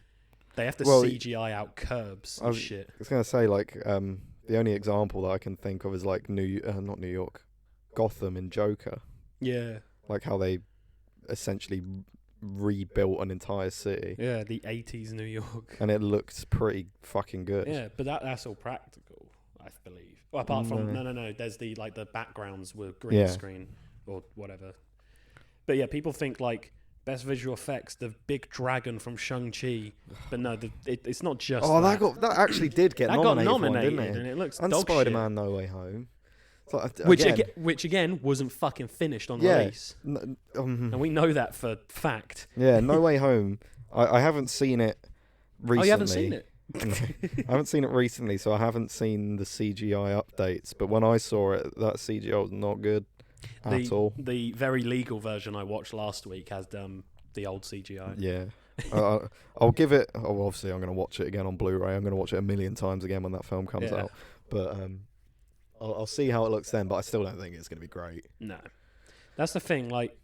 they have to CGI out curbs and shit. I was going to say, like, the only example that I can think of is, like, not New York, Gotham in Joker. Yeah. Like how they essentially rebuilt an entire city. Yeah, the 80s New York. And it looked pretty fucking good. Yeah, but that's all practical, I believe. Well, apart from... No. There's the backgrounds were green screen or whatever. But yeah, people think, like, Best Visual Effects, the big dragon from Shang-Chi. But no, it's not just that actually did get nominated, didn't it? And it looks and dog Spider-Man shit. No Way Home. So, which again wasn't fucking finished on release. And we know that for fact. Yeah, No Way Home. I haven't seen it recently. Oh, you haven't seen it? I haven't seen it recently, so I haven't seen the CGI updates. But when I saw it, that CGI was not good at all. The very legal version I watched last week has the old CGI. Yeah. I'll give it... Oh, obviously, I'm going to watch it again on Blu-ray. I'm going to watch it a million times again when that film comes out. But... I'll see how it looks then, but I still don't think it's going to be great. No. That's the thing, like,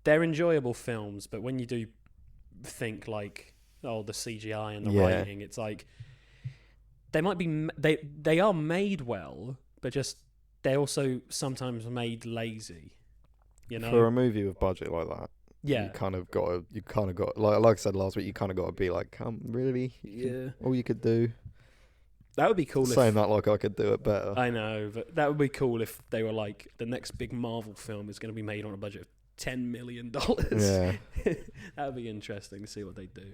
they're enjoyable films, but when you do think, like, the CGI and the Yeah. writing. It's like they might be they are made well, but just they're also sometimes made lazy. You know, For a movie with budget like that, yeah, you kind of got like I said last week, you kind of got to be like, really? yeah. All you could do. That would be cool. Saying that like I could do it better. I know, but that would be cool if they were like, the next big Marvel film is going to be made on a budget of $10 million. Yeah. That would be interesting to see what they do.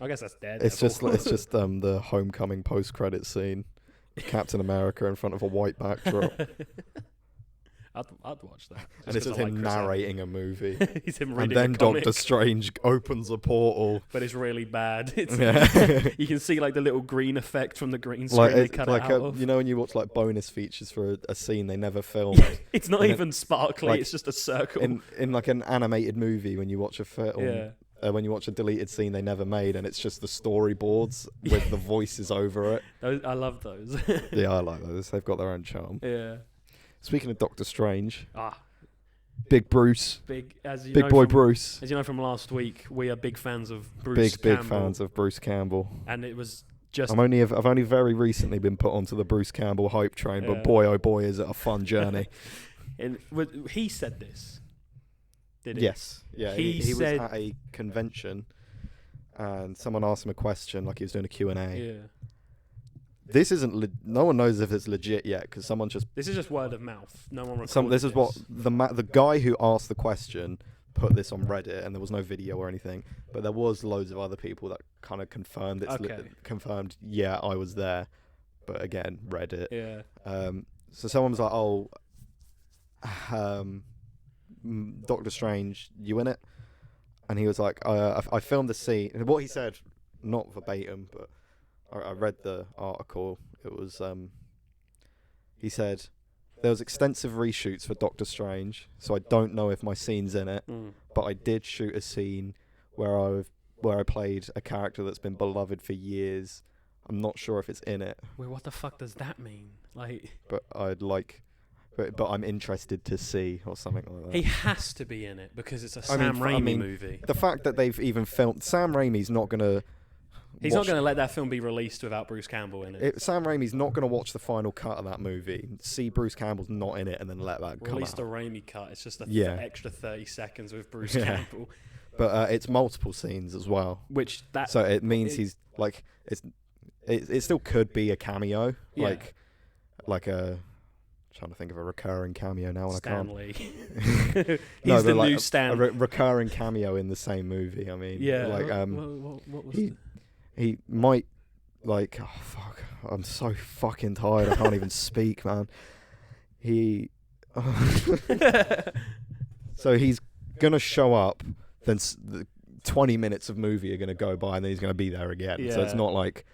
I guess that's dead. It's just the homecoming post-credit scene, Captain America in front of a white backdrop, I'd watch that. and it's just him narrating a movie. He's him And reading then a comic, Doctor Strange opens a portal. but it's really bad. It's Yeah. you can see like the little green effect from the green screen they cut it out of. You know when you watch like bonus features for a scene they never filmed. It's not and even sparkly. like, it's just a circle. in like an animated movie when you watch a film. Yeah. When you watch a deleted scene they never made, and it's just the storyboards with the voices over it. I love those. Yeah, I like those. They've got their own charm. Yeah. Speaking of Doctor Strange, Ah, Big Bruce, big as you big know boy from, Bruce. As you know from last week, we are big fans of Bruce Big Campbell, fans of Bruce Campbell. and it was just I've only very recently been put onto the Bruce Campbell hype train, Yeah. but boy oh boy is it a fun journey. he said this. Did he? Yes, yeah. He was said- at a convention, and someone asked him a question, like he was doing a Q&A. Yeah. This isn't. No one knows if it's legit yet, because someone just. This is just word of mouth. No one recorded This is what the guy who asked the question put this on Reddit, and there was no video or anything, but there was loads of other people that kind of confirmed it's Okay. confirmed. Yeah, I was there, but again, Reddit. Yeah. So someone was like, "Oh, Doctor Strange, you in it?" And he was like, "I filmed the scene." And what he said, not verbatim, but I read the article. It was he said there was extensive reshoots for Doctor Strange, so I don't know if my scene's in it, but I did shoot a scene where I played a character that's been beloved for years. I'm not sure if it's in it, Wait, what the fuck does that mean? Like, but but I'm interested to see, or something like that. he has to be in it because it's a I mean, Sam I Raimi mean, movie. The fact that they've even filmed Sam Raimi's not gonna. He's not going to let that film be released without Bruce Campbell in it. Sam Raimi's not going to watch the final cut of that movie, see Bruce Campbell's not in it, and then let that come Release out. the Raimi cut. It's just an Yeah. extra 30 seconds with Bruce Yeah. Campbell, But it's multiple scenes as well, which that so it means he's like it still could be a cameo, Yeah. like a. Trying to think of a recurring cameo now, and Stanley. I He's can't. the like new a Stan. recurring cameo in the same movie. I mean, Yeah. like what was he might like. Oh fuck! I'm so fucking tired. I can't even speak, man. So he's gonna show up. Then 20 minutes of movie are gonna go by, and then he's gonna be there again. So it's Yeah. not like,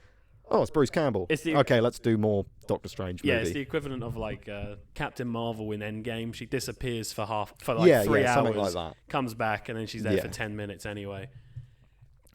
oh, it's Bruce Campbell. Okay, let's do more Doctor Strange movie. Yeah, it's the equivalent of like Captain Marvel in Endgame. She disappears for 3 hours, something like that. comes back, and then she's there Yeah. for 10 minutes anyway.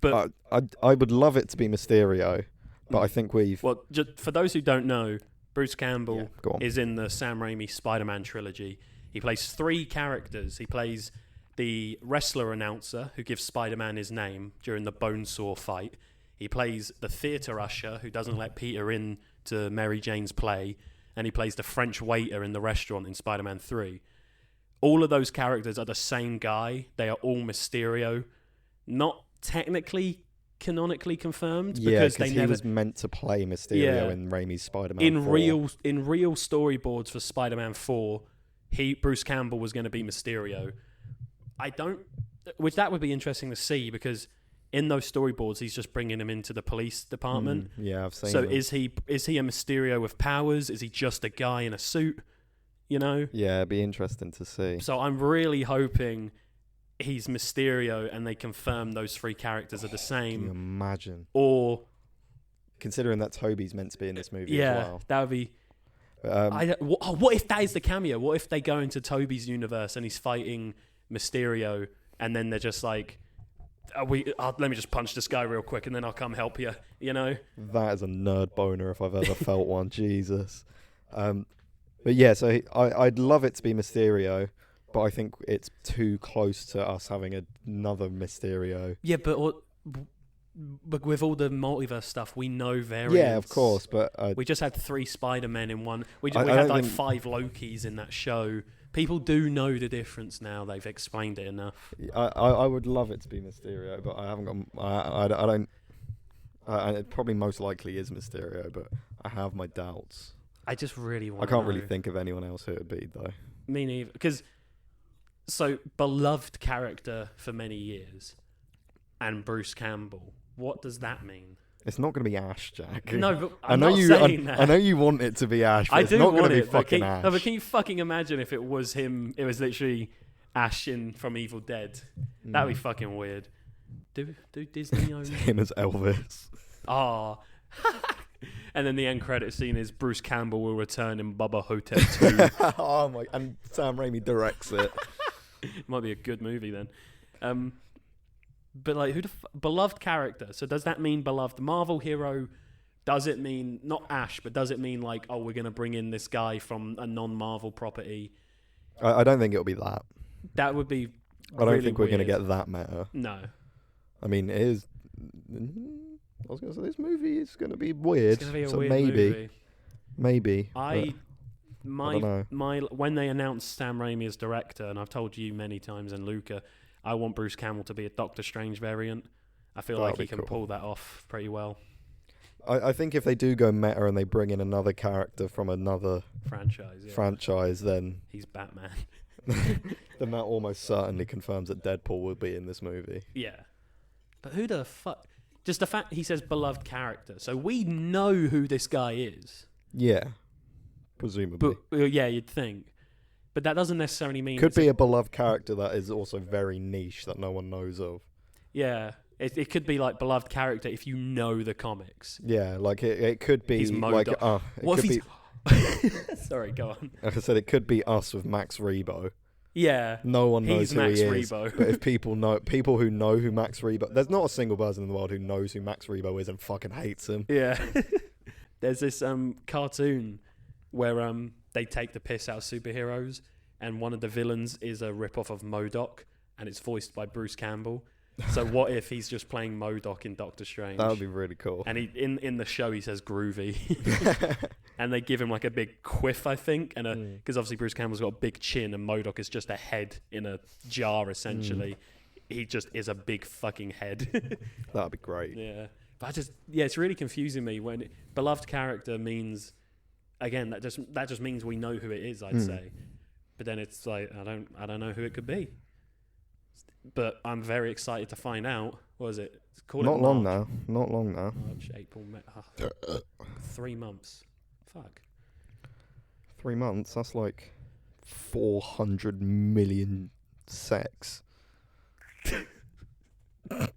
But I would love it to be Mysterio, but I think we've. well, just for those who don't know, Bruce Campbell Yeah, go on. is in the Sam Raimi Spider-Man trilogy. He plays 3 characters. He plays the wrestler announcer who gives Spider-Man his name during the Bonesaw fight. He plays the theatre usher who doesn't let Peter in to Mary Jane's play. And he plays the French waiter in the restaurant in Spider-Man 3. All of those characters are the same guy. They are all Mysterio. Not technically canonically confirmed because they he never was meant to play Mysterio Yeah. in Raimi's Spider-Man in 4. real storyboards for Spider-Man 4, Bruce Campbell was going to be Mysterio. Which that would be interesting to see because in those storyboards he's just bringing him into the police department. Yeah, I've seen. So them. is he a Mysterio with powers? Is he just a guy in a suit? You know? Yeah, it'd be interesting to see. So I'm really hoping he's Mysterio and they confirm those 3 characters are the Can you same. imagine? Or Considering that Toby's meant to be in this movie yeah, as well. that would be. What if that is the cameo? What if they go into Toby's universe and he's fighting Mysterio, and then they're just like, let me just punch this guy real quick, and then I'll come help you. You know? That is a nerd boner if I've ever felt one. Jesus. But yeah, so I'd love it to be Mysterio, but I think it's too close to us having another Mysterio. Yeah, but but with all the multiverse stuff, we know variants. Yeah, of course, but we just had 3 Spider-Men in one. We I had don't like think- 5 Lokis in that show. People do know the difference now. They've explained it enough. I would love it to be Mysterio, but I haven't got. I don't. It probably most likely is Mysterio, but I have my doubts. I just really want. I can't really think of anyone else who it would be though. Me neither. Because beloved character for many years, and Bruce Campbell. What does that mean? It's not going to be Ash, Jack. No, but I I'm know not you. saying that. I know you want it to be Ash. But I it's do not going want to be it, but fucking Ash. No, but can you fucking imagine if it was him? It was literally Ash from Evil Dead. That'd be fucking weird. Do Disney own him as Elvis? Ah. And then the end credit scene is Bruce Campbell will return in Bubba Hotep 2. Oh my! And Sam Raimi directs it. Might be a good movie then. But like, beloved character? So does that mean beloved Marvel hero? Does it mean not Ash, but does it mean like, oh, we're gonna bring in this guy from a non-Marvel property? I don't think it'll be that. That would be. I don't really think we're going to weird. get that meta. No. I mean, it is. I was going to say this movie is going to be weird. It's gonna be a so weird maybe, movie. I don't know. When they announced Sam Raimi as director, and I've told you many times, and Luca, I want Bruce Campbell to be a Doctor Strange variant. I feel like he can pull that off pretty well. I think if they do go meta and they bring in another character from another franchise, then he's Batman. then that almost certainly confirms that Deadpool will be in this movie. Yeah. But who the fuck? Just the fact he says beloved character. So we know who this guy is. Yeah. Presumably. But yeah, you'd think. But that doesn't necessarily mean... Could be a beloved character that is also very niche that no one knows of. Yeah. It could be like beloved character if you know the comics. Yeah, like it could be He's like... what if he's... Sorry, go on. Like I said, it could be us with Max Rebo. Yeah. No one knows who Max he is. Rebo. But if people who know who Max Rebo... There's not a single person in the world who knows who Max Rebo is and fucking hates him. Yeah. There's this cartoon where they take the piss out of superheroes, and one of the villains is a rip-off of MODOK, and it's voiced by Bruce Campbell. So what if he's just playing MODOK in Doctor Strange? That would be really cool. And he in the show he says groovy. And they give him like a big quiff, I think, and because obviously Bruce Campbell's got a big chin and MODOK is just a head in a jar essentially. He just is a big fucking head. That'd be great. Yeah. But it's really confusing me when beloved character means, again, that just means we know who it is, I'd say. But then it's like I don't know who it could be. But I'm very excited to find out. What is it? Not long now. March, April, May. 3 months. Fuck. 3 months? That's like 400 million sex. That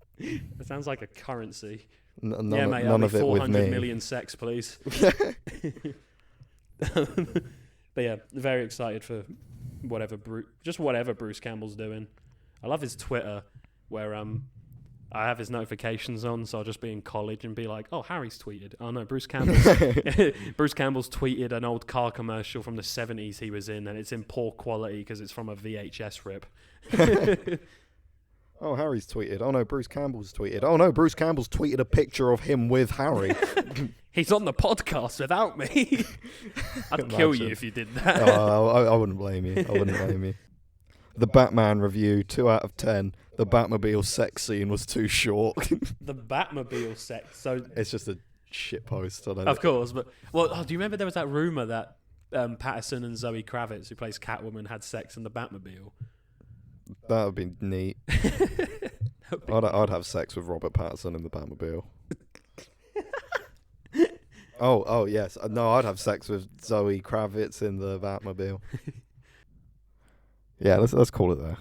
sounds like a currency. None yeah, mate. none of it with 400 me. million sex, please. But yeah, very excited for whatever Bruce Campbell's doing. I love his Twitter where I have his notifications on, so I'll just be in college and be like, "Oh, Harry's tweeted." Oh no, Bruce Campbell's tweeted an old car commercial from the 70s he was in, and it's in poor quality because it's from a VHS rip. Oh, Harry's tweeted. Oh no, Bruce Campbell's tweeted. Oh no, Bruce Campbell's tweeted a picture of him with Harry. He's on the podcast without me. I'd kill you if you did that. Oh, I wouldn't blame you. The Batman review, 2 out of 10. The Batmobile sex scene was too short. The Batmobile sex. So it's just a shit post. Of course, but do you remember there was that rumor that Patterson and Zoe Kravitz, who plays Catwoman, had sex in the Batmobile? That would be neat. I'd have sex with Robert Pattinson in the Batmobile. Oh yes. No, I'd have sex with Zoe Kravitz in the Batmobile. Yeah, let's call it there.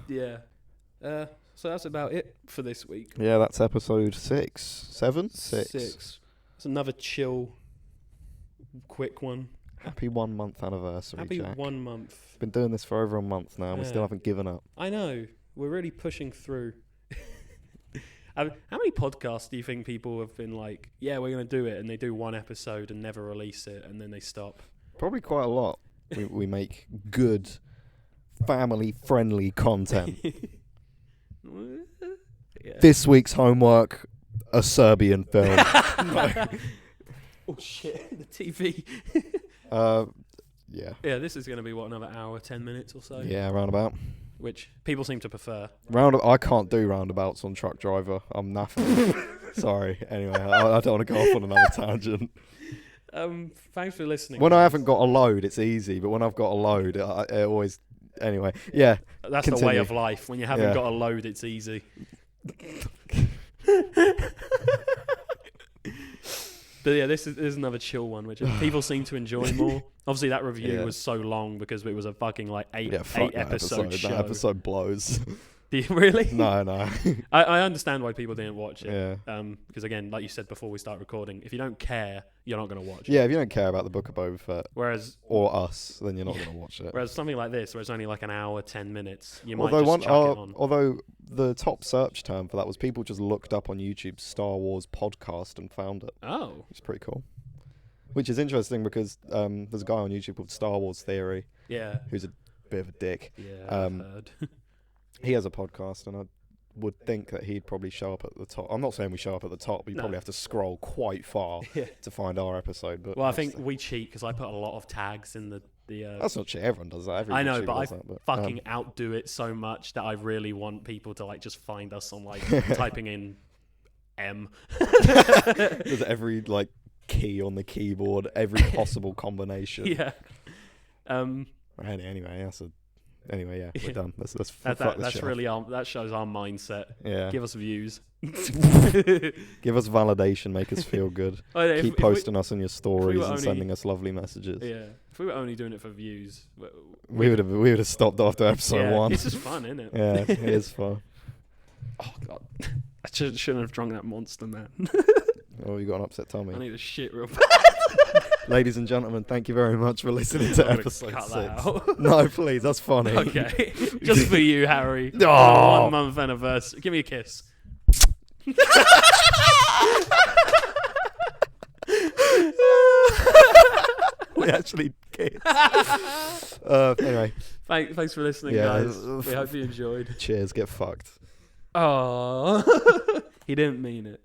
Yeah. So that's about it for this week. Yeah, that's episode 6. 7? 6. It's another chill, quick one. Happy 1 month anniversary, Happy Jack. 1 month. Been doing this for over a month now, and we Yeah. still haven't given up. I know. We're really pushing through. How many podcasts do you think people have been like, yeah, we're going to do it, and they do one episode and never release it, and then they stop? Probably quite a lot. We make good, family-friendly content. Yeah. This week's homework, a Serbian film. Oh shit, the TV. Yeah. Yeah, this is going to be, what, another hour, 10 minutes or so? Yeah, roundabout. Which people seem to prefer. I can't do roundabouts on Truck Driver. I'm naffed. Sorry. Anyway, I don't want to go off on another tangent. Thanks for listening. When I haven't got a load, it's easy. But when I've got a load, it always... Anyway, yeah. That's continue. the way of life. When you haven't got a load, it's easy. But yeah, this is another chill one, which people seem to enjoy more. Obviously, that review was so long because it was a fucking like eight episode show. That episode blows. Do you really? No. I understand why people didn't watch it. Yeah. Because again, like you said before we start recording, if you don't care, you're not going to watch it. Yeah, if you don't care about the Book of Boba Fett or us, then you're not going to watch it. Whereas something like this, where it's only like an hour, 10 minutes, you might just chuck it on. Although the top search term for that was people just looked up on YouTube Star Wars podcast and found it. Oh. It's pretty cool. Which is interesting because there's a guy on YouTube called Star Wars Theory. Yeah. Who's a bit of a dick. Yeah, I've heard. He has a podcast, and I would think that he'd probably show up at the top. I'm not saying we show up at the top, but you probably have to scroll quite far to find our episode. But well, I think we cheat because I put a lot of tags in the that's not shit. Everyone does that. I know, but fucking outdo it so much that I really want people to like just find us on like typing in M. There's every like key on the keyboard, every possible combination. Yeah. Anyway, yeah, we're done. Let's fuck this that's shit really that shows our mindset. Yeah. Give us views. Give us validation. Make us feel good. Keep posting us on your stories and sending us lovely messages. Yeah. If we were only doing it for views, we would have stopped after episode 1. It's just fun, isn't it? Yeah, it is fun. Oh god, I shouldn't have drunk that Monster, man. Oh, you got an upset tummy. I need a shit real bad. Ladies and gentlemen, thank you very much for listening to episode 6. Out. No, please, that's funny. Okay, just for you, Harry. Oh. 1 month anniversary. Give me a kiss. We actually kissed. Anyway. Thanks for listening, guys. We hope you enjoyed. Cheers, get fucked. Oh, he didn't mean it.